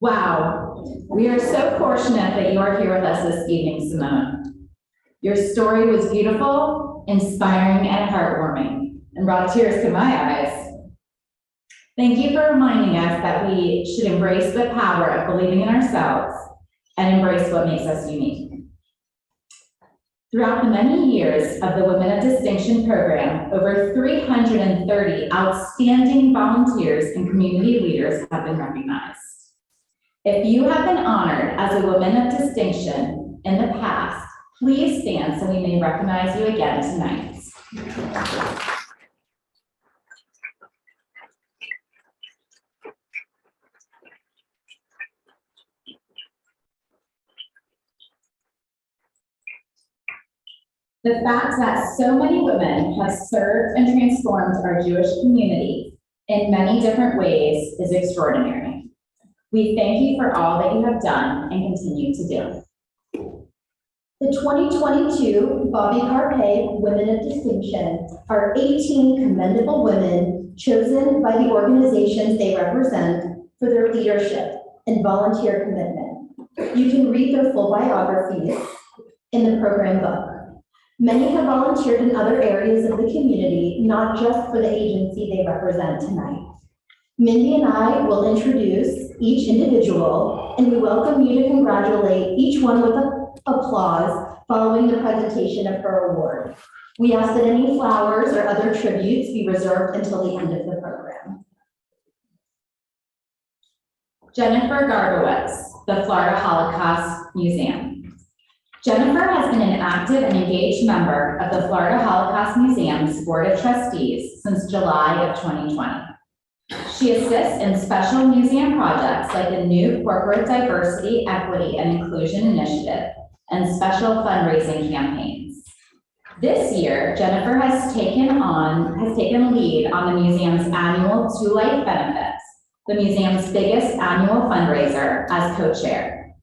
Wow, we are so fortunate that you are here with us this evening, Simone. Your story was beautiful, inspiring, and heartwarming, and brought tears to my eyes. Thank you for reminding us that we should embrace the power of believing in ourselves and embrace what makes us unique. Throughout the many years of the Women of Distinction program, over 330 outstanding volunteers and community leaders have been recognized. If you have been honored as a Woman of Distinction in the past, please stand so we may recognize you again tonight. The fact that so many women have served and transformed our Jewish community in many different ways is extraordinary. We thank you for all that you have done and continue to do. The 2022 Bobby Carpe Women of Distinction are 18 commendable women chosen by the organizations they represent for their leadership and volunteer commitment. You can read their full biographies in the program book. Many have volunteered in other areas of the community, not just for the agency they represent tonight. Mindy and I will introduce each individual, and we welcome you to congratulate each one with applause following the presentation of her award. We ask that any flowers or other tributes be reserved until the end of the program. Jennifer Garbowitz, the Florida Holocaust Museum. Jennifer has been an active and engaged member of the Florida Holocaust Museum's Board of Trustees since July of 2020. She assists in special museum projects like the new Corporate Diversity, Equity, and Inclusion Initiative and special fundraising campaigns. This year, Jennifer has taken lead on the museum's annual To Life Benefits, the museum's biggest annual fundraiser, as co-chair.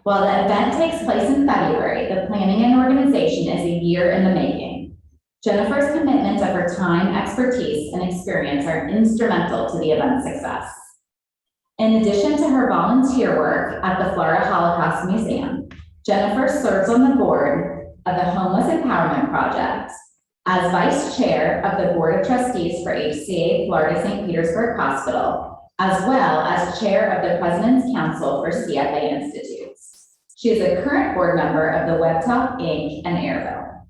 While the event takes place in February, the planning and organization is a year in the making. Jennifer's commitment of her time, expertise, and experience are instrumental to the event's success. In addition to her volunteer work at the Florida Holocaust Museum, Jennifer serves on the board of the Homeless Empowerment Project, as vice chair of the Board of Trustees for HCA Florida St. Petersburg Hospital, as well as chair of the President's Council for CFA Institutes. She is a current board member of the WebTalk Inc. and Airville.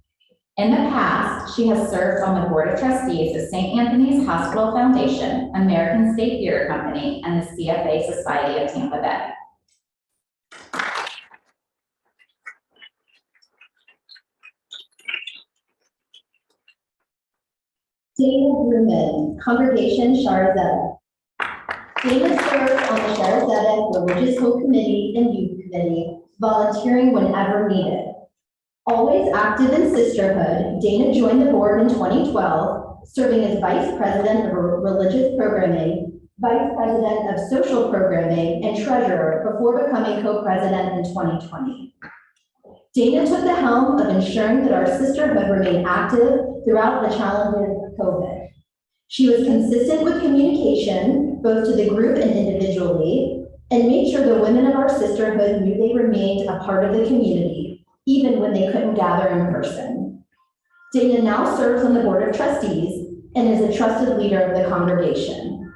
In the past, she has served on the Board of Trustees of St. Anthony's Hospital Foundation, American State Theater Company, and the CFA Society of Tampa Bay. Dana Bruman, Congregation Shara Zedek. Dana serves on the Shara Zedek Religious Home Committee and Youth Committee, volunteering whenever needed. Always active in sisterhood, Dana joined the board in 2012, serving as Vice President of Religious Programming, Vice President of Social Programming, and Treasurer before becoming co-president in 2020. Dana took the helm of ensuring that our sisterhood remained active throughout the challenges of COVID. She was consistent with communication, both to the group and individually, and made sure the women of our sisterhood knew they remained a part of the community, even when they couldn't gather in person. Dana now serves on the Board of Trustees and is a trusted leader of the congregation.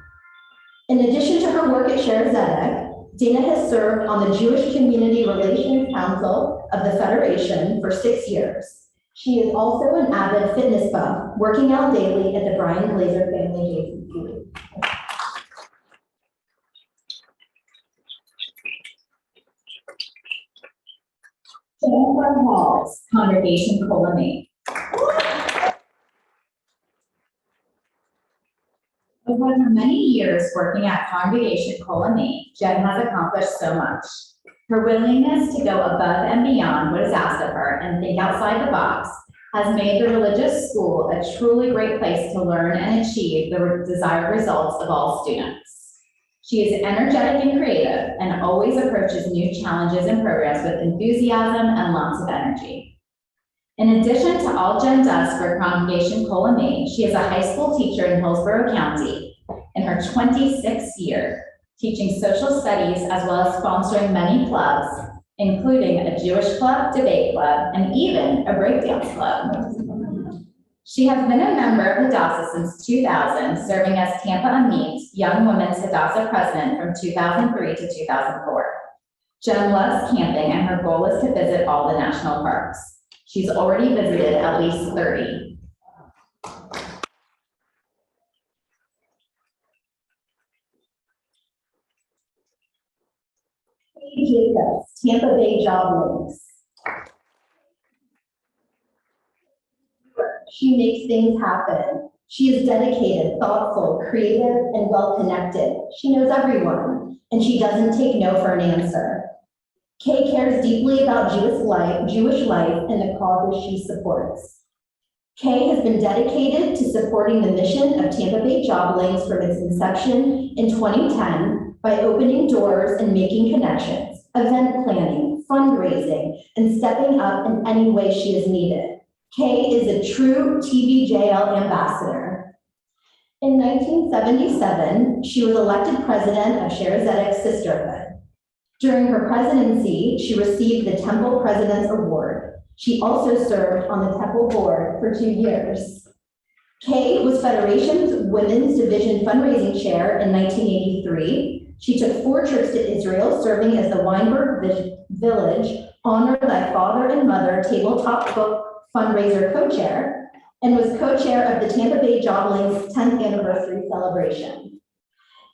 In addition to her work at Shara Zedek, Dana has served on the Jewish Community Relations Council of the Federation for 6 years. She is also an avid fitness buff, working out daily at the Brian Glazer Family JCC. Jennifer Halls, Congregation Colony. Over her many years working at Congregation Colony, Jen has accomplished so much. Her willingness to go above and beyond what is asked of her and think outside the box has made the religious school a truly great place to learn and achieve the desired results of all students. She is energetic and creative and always approaches new challenges and programs with enthusiasm and lots of energy. In addition to all Jen does for Congregation Colony, she is a high school teacher in Hillsborough County in her 26th year, teaching social studies as well as sponsoring many clubs including a Jewish club, debate club, and even a breakdance club. She has been a member of Hadassah since 2000, serving as Tampa Amit Young Women's Hadassah president from 2003 to 2004. Jen loves camping, and her goal is to visit all the national parks. She's already visited at least 30. Kay Jacobs, Tampa Bay Job Links. She makes things happen. She is dedicated, thoughtful, creative, and well-connected. She knows everyone, and she doesn't take no for an answer. Kay cares deeply about Jewish life, and the causes she supports. Kay has been dedicated to supporting the mission of Tampa Bay Job Links from its inception in 2010 by opening doors and making connections, event planning, fundraising, and stepping up in any way she is needed. Kay is a true TBJL ambassador. In 1977, she was elected president of Shaare Zedek Sisterhood. During her presidency, she received the Temple President's Award. She also served on the Temple board for 2 years. Kay was Federation's Women's Division fundraising chair in 1983. She took 4 trips to Israel, serving as the Weinberg Village Honor Thy Father and Mother tabletop book fundraiser co-chair, and was co-chair of the Tampa Bay Job Links 10th anniversary celebration.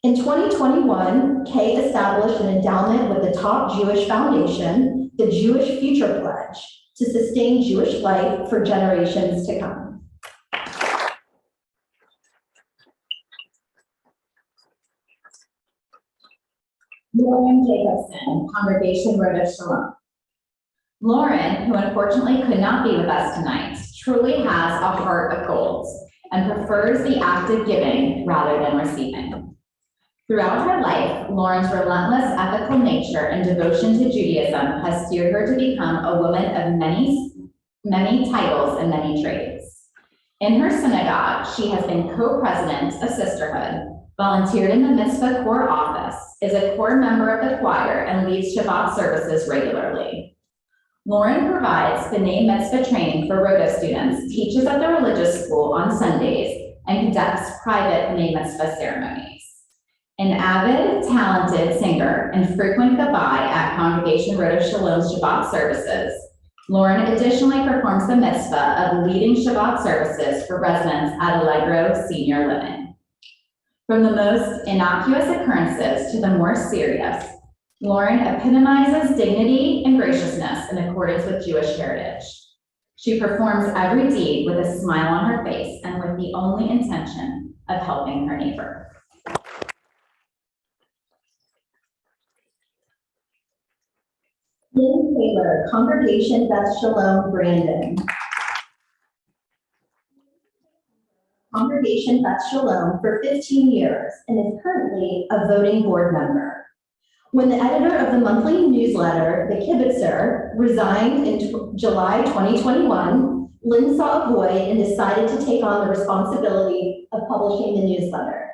In 2021, Kay established an endowment with the top Jewish foundation, the Jewish Future Pledge, to sustain Jewish life for generations to come. Lauren Jacobson, Congregation Rodef Shalom. Lauren, who unfortunately could not be with us tonight, truly has a heart of gold and prefers the act of giving rather than receiving. Throughout her life, Lauren's relentless ethical nature and devotion to Judaism has steered her to become a woman of many titles and many trades. In her synagogue, she has been co-president of Sisterhood, volunteered in the Mitzvah Corps office, is a core member of the choir, and leads Shabbat services regularly. Lauren provides B'nai Mitzvah training for Rodef students, teaches at the religious school on Sundays, and conducts private B'nai Mitzvah ceremonies. An avid, talented singer and frequent gabbai at Congregation Rodef Shalom's Shabbat services, Lauren additionally performs the mitzvah of leading Shabbat services for residents at Allegro Senior Living. From the most innocuous occurrences to the more serious, Lauren epitomizes dignity and graciousness in accordance with Jewish heritage. She performs every deed with a smile on her face and with the only intention of helping her neighbor. Lynn Taylor, Congregation Beth Shalom, Brandon. Congregation Beth Shalom for 15 years and is currently a voting board member. When the editor of the monthly newsletter, The Kibitzer, resigned in July 2021, Lynn saw a void and decided to take on the responsibility of publishing the newsletter.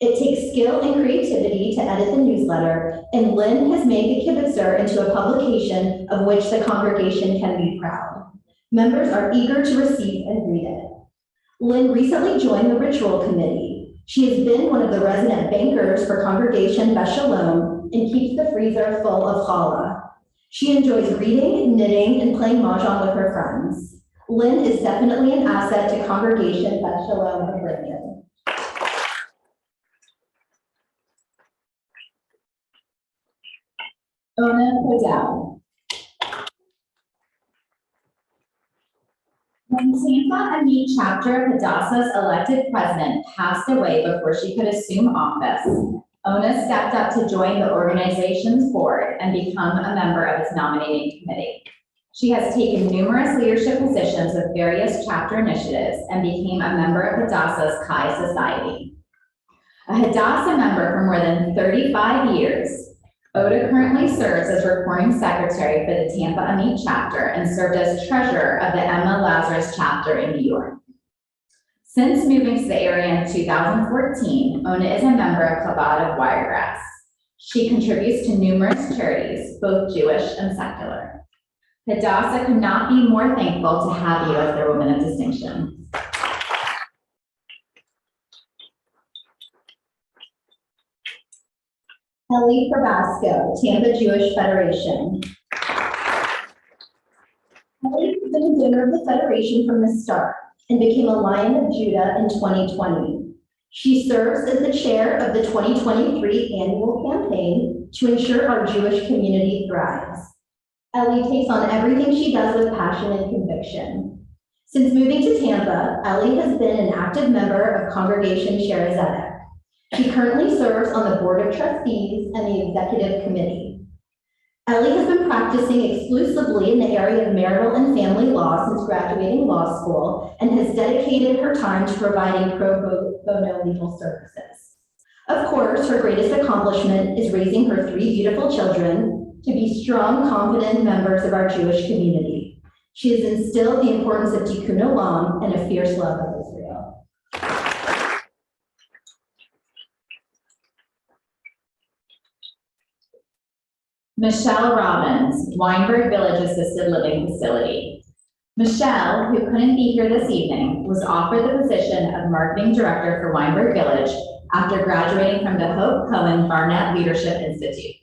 It takes skill and creativity to edit the newsletter, and Lynn has made The Kibitzer into a publication of which the congregation can be proud. Members are eager to receive and read it. Lynn recently joined the Ritual Committee. She has been one of the resident bankers for Congregation Beth Shalom and keeps the freezer full of challah. She enjoys reading, knitting, and playing mahjong with her friends. Lynn is definitely an asset to Congregation Beth Shalom of Brandon. Ona Podell. When Tampa Amit chapter of Hadassah's elected president passed away before she could assume office, Ona stepped up to join the organization's board and become a member of its nominating committee. She has taken numerous leadership positions with various chapter initiatives and became a member of Hadassah's Chi Society. A Hadassah member for more than 35 years, Oda currently serves as recording secretary for the Tampa Amit chapter and served as treasurer of the Emma Lazarus chapter in New York. Since moving to the area in 2014, Ona is a member of Chabad of Wiregrass. She contributes to numerous charities, both Jewish and secular. Hadassah could not be more thankful to have you as their woman of distinction. Ellie Probasco, Tampa Jewish Federation. Ellie has been a donor of the Federation from the start and became a Lion of Judah in 2020. She serves as the chair of the 2023 annual campaign to ensure our Jewish community thrives. Ellie takes on everything she does with passion and conviction. Since moving to Tampa, Ellie has been an active member of Congregation Share Zedek. She currently serves on the Board of Trustees and the Executive Committee. Ellie has been practicing exclusively in the area of marital and family law since graduating law school and has dedicated her time to providing pro bono legal services. Of course, her greatest accomplishment is raising her 3 beautiful children to be strong, confident members of our Jewish community. She has instilled the importance of tikkun olam and a fierce love of Israel. Michelle Robbins, Weinberg Village Assisted Living Facility. Michelle, who couldn't be here this evening, was offered the position of Marketing Director for Weinberg Village after graduating from the Hope Cohen Barnett Leadership Institute.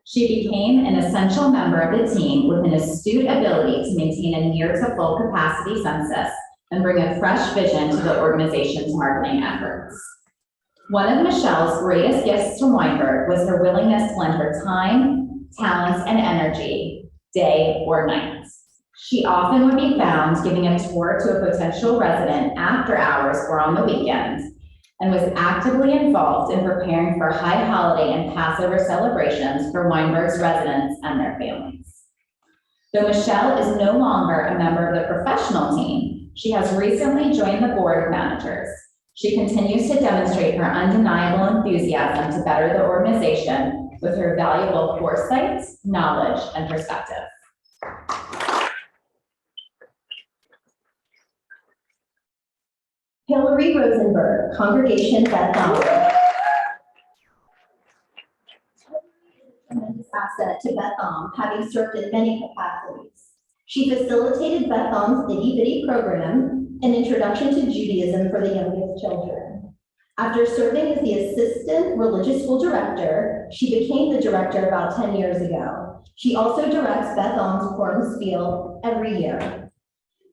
She became an essential member of the team with an astute ability to maintain a near to full capacity census and bring a fresh vision to the organization's marketing efforts. One of Michelle's greatest gifts to Weinberg was her willingness to lend her time, talents, and energy, day or night. She often would be found giving a tour to a potential resident after hours or on the weekend, and was actively involved in preparing for high holiday and Passover celebrations for Weinberg's residents and their families. Though Michelle is no longer a member of the professional team, she has recently joined the board of managers. She continues to demonstrate her undeniable enthusiasm to better the organization with her valuable foresight, knowledge, and perspective. Hillary Rosenberg, Congregation Beth Am. Tremendous asset to Beth Am, having served in many capacities. She facilitated Beth Am's Itty Bitty program, an introduction to Judaism for the youngest children. After serving as the assistant religious school director, she became the director about 10 years ago. She also directs Beth Am's Purim Spiel every year.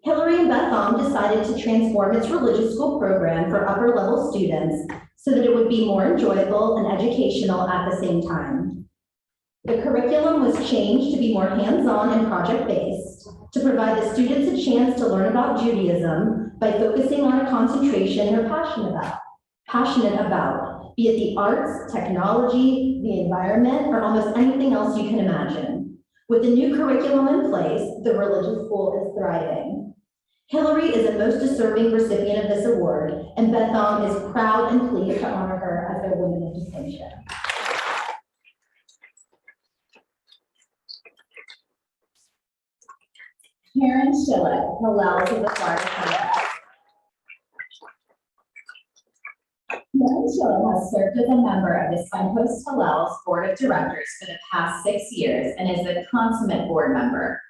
Hillary and Beth Am decided to transform its religious school program for upper level students so that it would be more enjoyable and educational at the same time. The curriculum was changed to be more hands-on and project-based to provide the students a chance to learn about Judaism by focusing on a concentration they're passionate about, be it the arts, technology, the environment, or almost anything else you can imagine. With the new curriculum in place, the religious school is thriving. Hillary is a most deserving recipient of this award, and Beth Am is proud and pleased to honor her as their woman of distinction. Karen Schillick, Hillels of the Florida Campus. Karen Schillick has served as a member of the Suncoast Hillels Board of Directors for the past 6 years and is a consummate board member.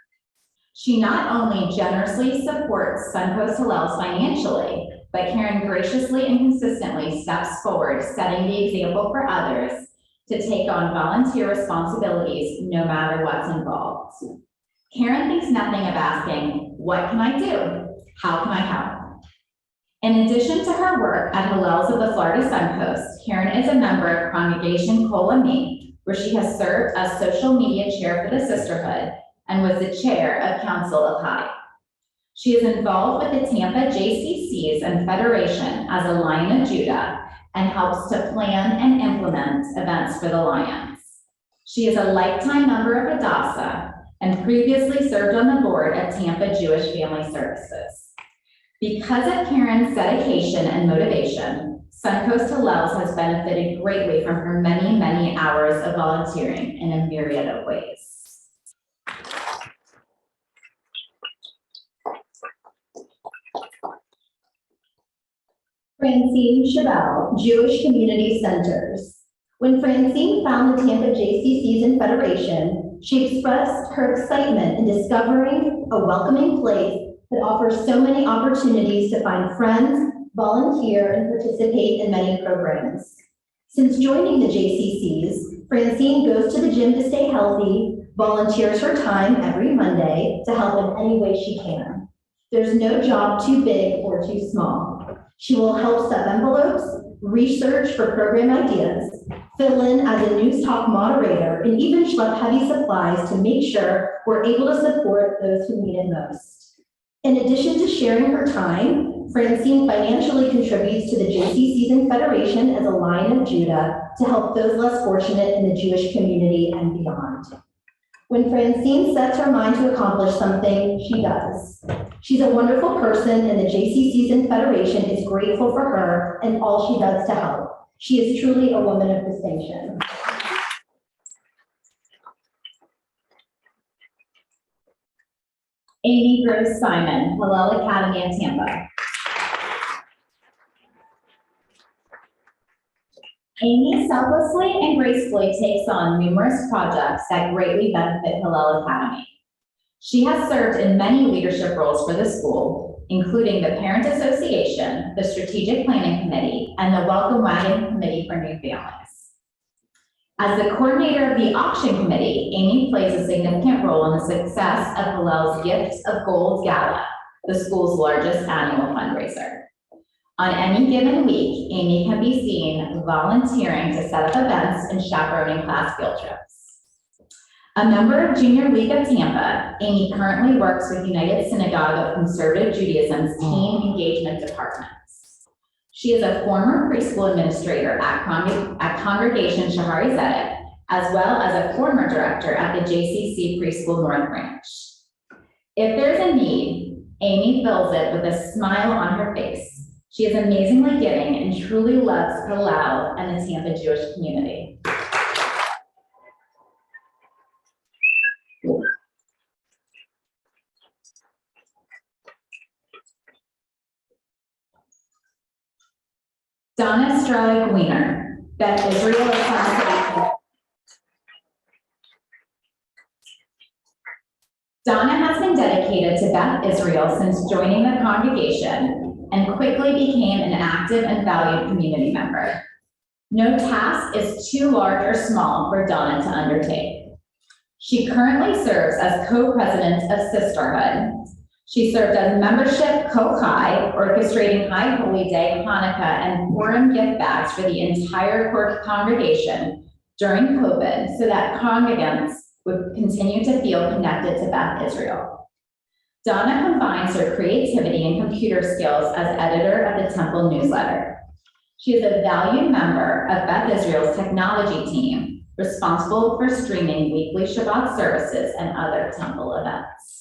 She not only generously supports Suncoast Hillels financially, but Karen graciously and consistently steps forward, setting the example for others to take on volunteer responsibilities no matter what's involved. Karen thinks nothing of asking, what can I do? How can I help? In addition to her work at Hillels of the Florida Suncoast, Karen is a member of Congregation Kol Ami, where she has served as social media chair for the sisterhood and was the chair of Council of High. She is involved with the Tampa JCCs and Federation as a Lion of Judah and helps to plan and implement events for the Lions. She is a lifetime member of Hadassah and previously served on the board at Tampa Jewish Family Services. Because of Karen's dedication and motivation, Suncoast Hillels has benefited greatly from her many, many hours of volunteering in a myriad of ways. Francine Chabal, Jewish Community Centers. When Francine found the Tampa JCCs and Federation, she expressed her excitement in discovering a welcoming place that offers so many opportunities to find friends, volunteer, and participate in many programs. Since joining the JCCs, Francine goes to the gym to stay healthy, volunteers her time every Monday to help in any way she can. There's no job too big or too small. She will help stuff envelopes, research for program ideas, fill in as a news talk moderator, and even schlep heavy supplies to make sure we're able to support those who need it most. In addition to sharing her time, Francine financially contributes to the JCCs and Federation as a Lion of Judah to help those less fortunate in the Jewish community and beyond. When Francine sets her mind to accomplish something, she does. She's a wonderful person, and the JCCs and Federation is grateful for her and all she does to help. She is truly a woman of distinction. Amy Rose Simon, Hillel Academy in Tampa. Amy selflessly and gracefully takes on numerous projects that greatly benefit Hillel Academy. She has served in many leadership roles for the school, including the Parent Association, the Strategic Planning Committee, and the Welcome Wagon Committee for New Families. As the coordinator of the auction committee, Amy plays a significant role in the success of Hillel's Gifts of Gold Gala, the school's largest annual fundraiser. On any given week, Amy can be seen volunteering to set up events and chaperoning class field trips. A member of Junior League of Tampa, Amy currently works with United Synagogue of Conservative Judaism's Teen Engagement Department. She is a former preschool administrator at Congregation Shahari Zedek, as well as a former director at the JCC Preschool North Branch. If there's a need, Amy fills it with a smile on her face. She is amazingly giving and truly loves Hillel and the Tampa Jewish community. Donna Strug Wiener, Beth Israel of Conservation. Donna has been dedicated to Beth Israel since joining the congregation and quickly became an active and valued community member. No task is too large or small for Donna to undertake. She currently serves as co-president of Sisterhood. She served as membership co-chai, orchestrating High Holy Day, Hanukkah, and Purim gift bags for the entire congregation during COVID so that congregants would continue to feel connected to Beth Israel. Donna combines her creativity and computer skills as editor of the Temple newsletter. She is a valued member of Beth Israel's technology team, responsible for streaming weekly Shabbat services and other Temple events.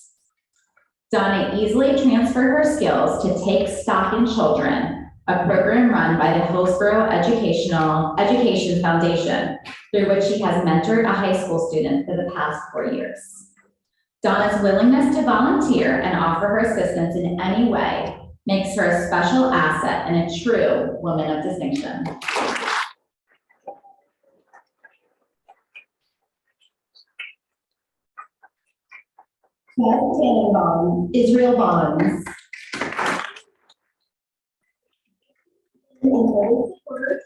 Donna easily transferred her skills to Take Stock in Children, a program run by the Hillsborough Education Foundation, through which she has mentored a high school student for the past 4 years. Donna's willingness to volunteer and offer her assistance in any way makes her a special asset and a true woman of distinction. Beth Tannenbaum, Israel Bonds.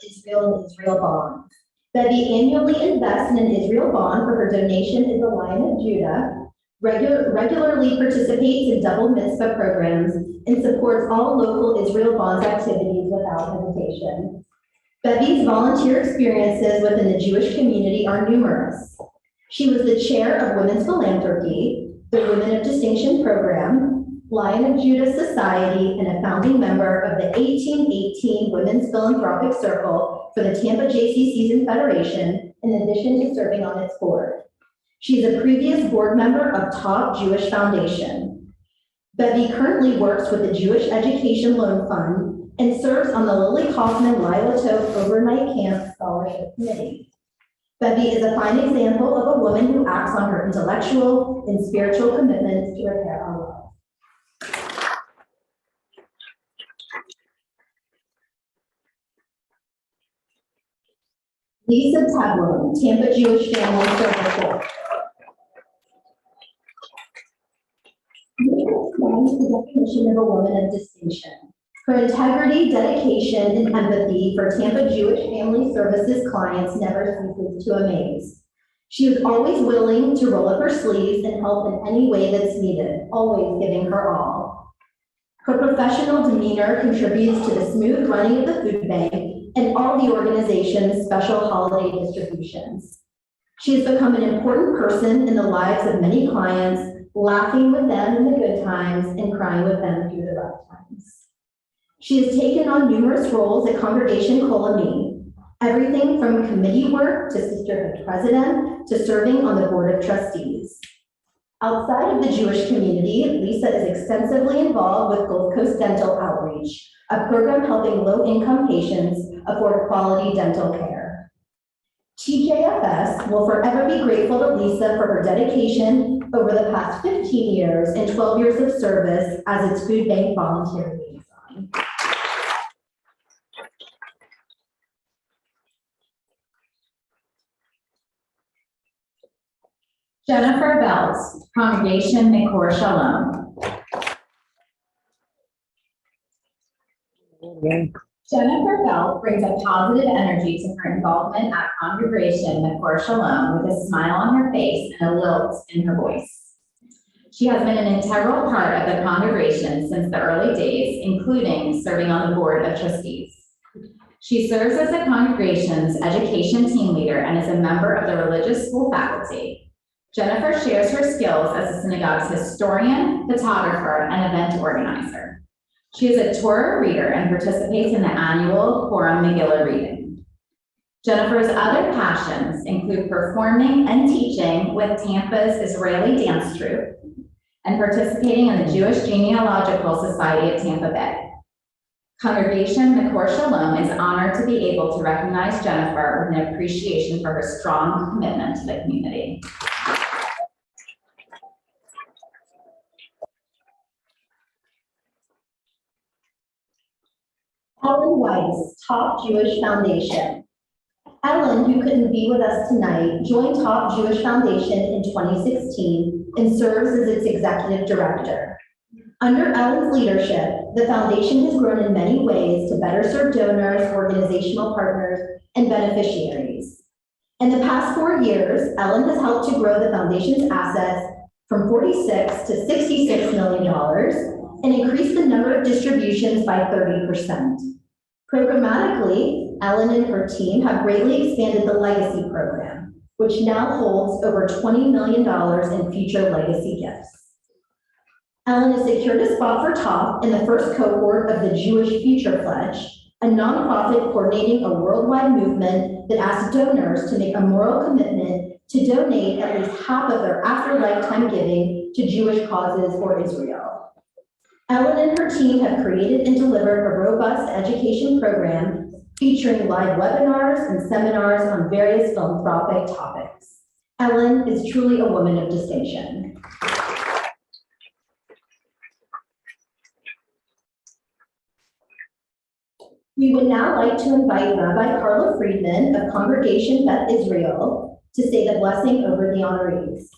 Israel and Israel Bonds. Bevy annually invests in an Israel bond for her donation to the Lion of Judah, regularly participates in double mitzvah programs, and supports all local Israel Bonds activities without hesitation. Bevy's volunteer experiences within the Jewish community are numerous. She was the chair of Women's Philanthropy, the Women of Distinction Program, Lion of Judah Society, and a founding member of the 1818 Women's Philanthropic Circle for the Tampa JCCs and Federation, in addition to serving on its board. She is a previous board member of Top Jewish Foundation. Bevy currently works with the Jewish Education Loan Fund and serves on the Lily Kaufman Lila Toth Overnight Camp Scholarship Committee. Bevy is a fine example of a woman who acts on her intellectual and spiritual commitments to repair our world. Lisa Tablin, Tampa Jewish Family Service Corps. Lisa is the definition of a woman of distinction. Her integrity, dedication, and empathy for Tampa Jewish Family Services clients never ceases to amaze. She is always willing to roll up her sleeves and help in any way that's needed, always giving her all. Her professional demeanor contributes to the smooth running of the food bank and all the organization's special holiday distributions. She has become an important person in the lives of many clients, laughing with them in the good times and crying with them through the rough times. She has taken on numerous roles at Congregation Kol Ami, everything from committee work to sisterhood president to serving on the board of trustees. Outside of the Jewish community, Lisa is extensively involved with Gulf Coast Dental Outreach, a program helping low-income patients afford quality dental care. TJFS will forever be grateful to Lisa for her dedication over the past 15 years and 12 years of service as its food bank volunteer liaison. Jennifer Belz, Congregation Mikor Shalom. Jennifer Belz brings a positive energy to her involvement at Congregation Mikor Shalom with a smile on her face and a lilt in her voice. She has been an integral part of the congregation since the early days, including serving on the board of trustees. She serves as the congregation's education team leader and is a member of the religious school faculty. Jennifer shares her skills as the synagogue's historian, photographer, and event organizer. She is a Torah reader and participates in the annual Purim Megillah reading. Jennifer's other passions include performing and teaching with Tampa's Israeli dance troupe and participating in the Jewish Genealogical Society of Tampa Bay. Congregation Mikor Shalom is honored to be able to recognize Jennifer with an appreciation for her strong commitment to the community. Ellen Weiss, Top Jewish Foundation. Ellen, who couldn't be with us tonight, joined Top Jewish Foundation in 2016 and serves as its executive director. Under Ellen's leadership, the foundation has grown in many ways to better serve donors, organizational partners, and beneficiaries. In the past 4 years, Ellen has helped to grow the foundation's assets from $46 to $66 million and increase the number of distributions by 30%. Programmatically, Ellen and her team have greatly expanded the Legacy Program, which now holds over $20 million in future legacy gifts. Ellen has secured a spot for top in the first cohort of the Jewish Future Pledge, a nonprofit coordinating a worldwide movement that asks donors to make a moral commitment to donate at least half of their after-lifetime giving to Jewish causes or Israel. Ellen and her team have created and delivered a robust education program featuring live webinars and seminars on various philanthropic topics. Ellen is truly a woman of distinction. We would now like to invite Rabbi Carla Friedman of Congregation Beth Israel to say the blessing over the honorees.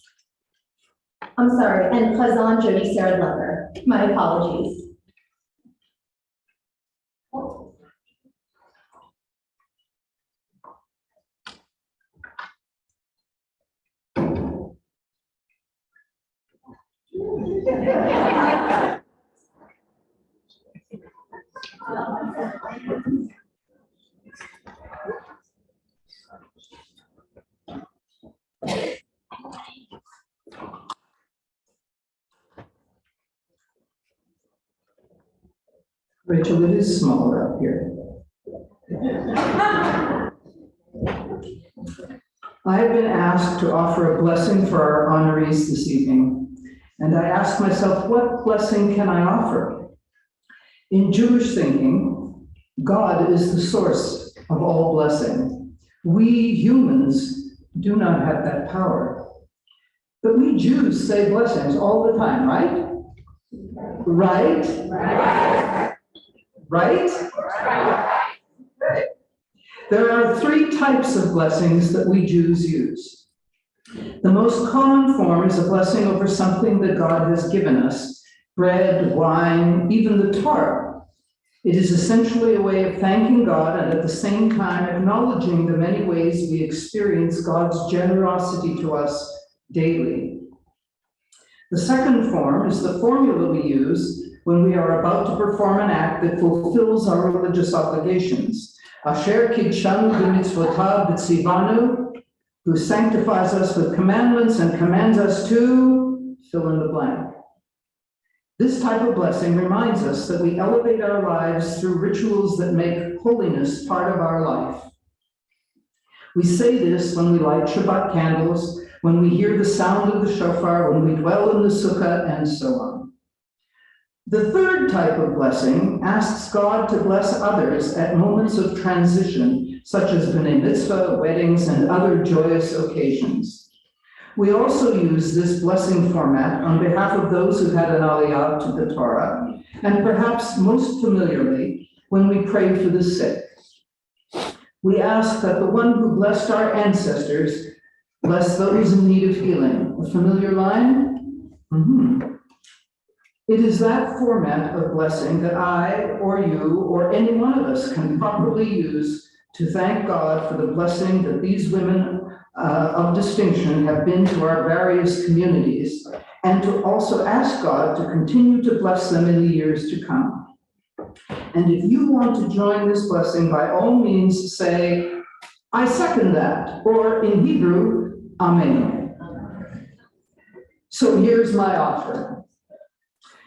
I'm sorry, and Chazan Jody Sarah Lever. My apologies. Rachel, it is smaller up here. I have been asked to offer a blessing for our honorees this evening, and I asked myself, what blessing can I offer? In Jewish thinking, God is the source of all blessing. We humans do not have that power. But we Jews say blessings all the time, right? Right? Right? Right? Right. There are 3 types of blessings that we Jews use. The most common form is a blessing over something that God has given us, bread, wine, even the Torah. It is essentially a way of thanking God and at the same time acknowledging the many ways we experience God's generosity to us daily. The second form is the formula we use when we are about to perform an act that fulfills our religious obligations. Asher kidshanu b'mitzvotav b'tzivanu, who sanctifies us with commandments and commands us to fill in the blank. This type of blessing reminds us that we elevate our lives through rituals that make holiness part of our life. We say this when we light Shabbat candles, when we hear the sound of the shofar, when we dwell in the sukkah, and so on. The third type of blessing asks God to bless others at moments of transition, such as B'nai Mitzvah, weddings, and other joyous occasions. We also use this blessing format on behalf of those who had an aliyah to the Torah, and perhaps most familiarly, when we pray for the sick. We ask that the one who blessed our ancestors bless those in need of healing. A familiar line? It is that format of blessing that I, or you, or any one of us can properly use to thank God for the blessing that these women of distinction have been to our various communities, and to also ask God to continue to bless them in the years to come. And if you want to join this blessing, by all means say, I second that, or in Hebrew, Amen. So here's my offer.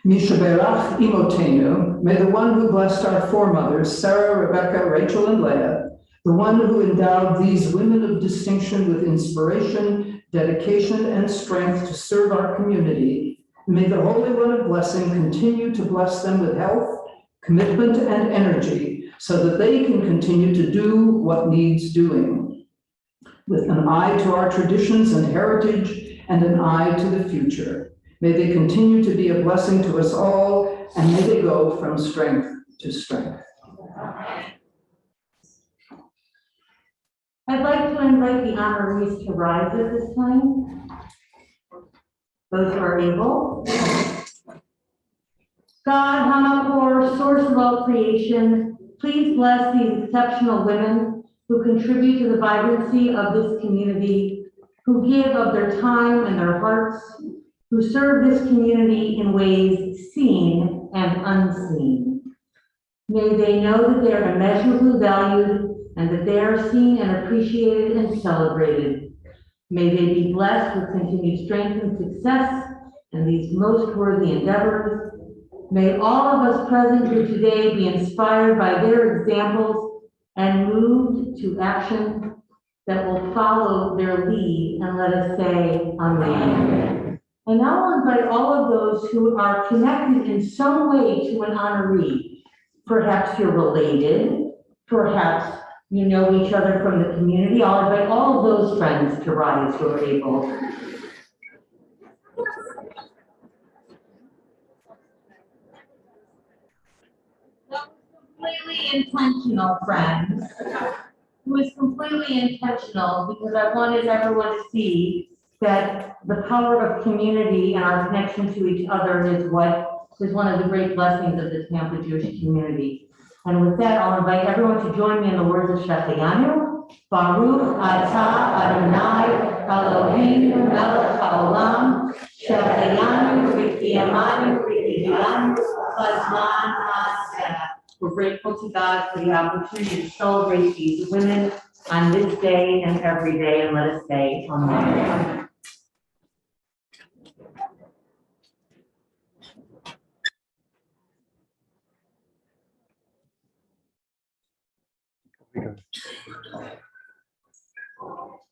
Mishaberach imotenu, may the one who blessed our foremothers, Sarah, Rebecca, Rachel, and Leah, the one who endowed these women of distinction with inspiration, dedication, and strength to serve our community, may the Holy One of Blessing continue to bless them with health, commitment, and energy, so that they can continue to do what needs doing, with an eye to our traditions and heritage, and an eye to the future. May they continue to be a blessing to us all, and may they go from strength to strength. I'd like to invite the honorees to rise at this time. Those who are able. God, Hamakor, source of all creation, please bless these exceptional women who contribute to the vibrancy of this community, who give of their time and their hearts, who serve this community in ways seen and unseen. May they know that they are immeasurably valued and that they are seen and appreciated and celebrated. May they be blessed with continued strength and success in these most worthy endeavors. May all of us present here today be inspired by their examples and moved to action that will follow their lead, and let us say, Amen. And now I'll invite all of those who are connected in some way to an honoree. Perhaps you're related, perhaps you know each other from the community. I'll invite all of those friends to rise who are able. Completely intentional, friends. It was completely intentional because I wanted everyone to see that the power of community and our connection to each other is what is one of the great blessings of the Tampa Jewish community. And with that, I'll invite everyone to join me in the words of Shehecheyanu. Baruch atah Adonai Eloheinu melech haolam, Shehecheyanu v'kiyamanu v'kiyamanu b'zman ha'aseh. We're grateful to God for the opportunity to celebrate these women on this day and every day, and let us say Amen.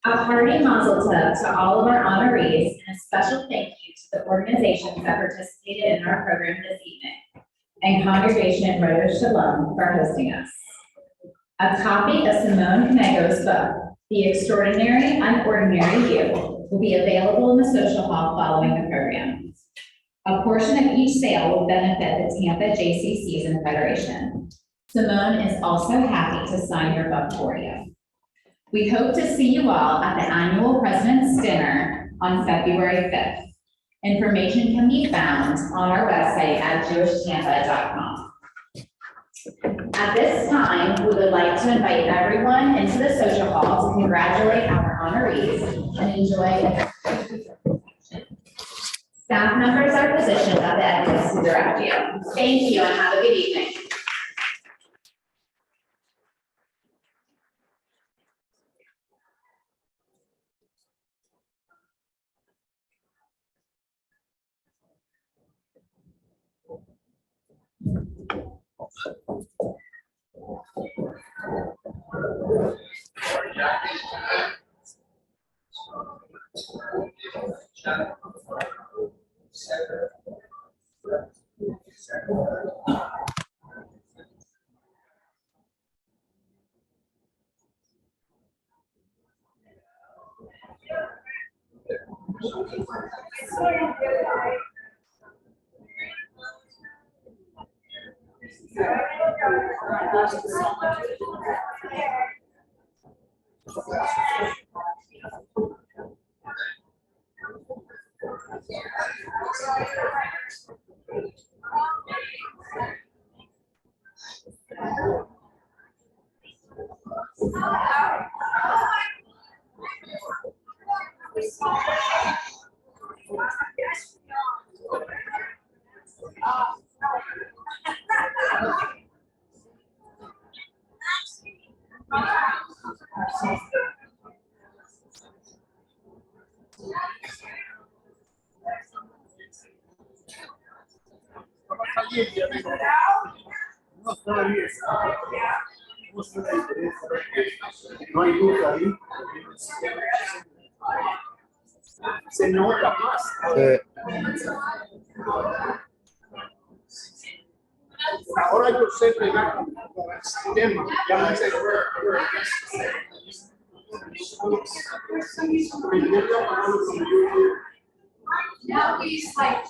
A hearty mazel tov to all of our honorees, and a special thank you to the organizations that participated in our program this evening, and Congregation Rodeo Shalom for hosting us. A copy of Simone Canego's book, The Extraordinary Unordinary You, will be available in the social hall following the program. A portion of each sale will benefit the Tampa JCCs and Federation. Simone is also happy to sign your book for you. We hope to see you all at the annual President's Dinner on February 5th. Information can be found on our website at jewishtampa.com. At this time, we would like to invite everyone into the social hall to congratulate our honorees and enjoy. Staff members are positioned at the exits to direct you. Thank you and have a good evening. No hay luz ahí. Se nota más. Ahora yo sé pegar con el sistema. Ya no sé Now he's like.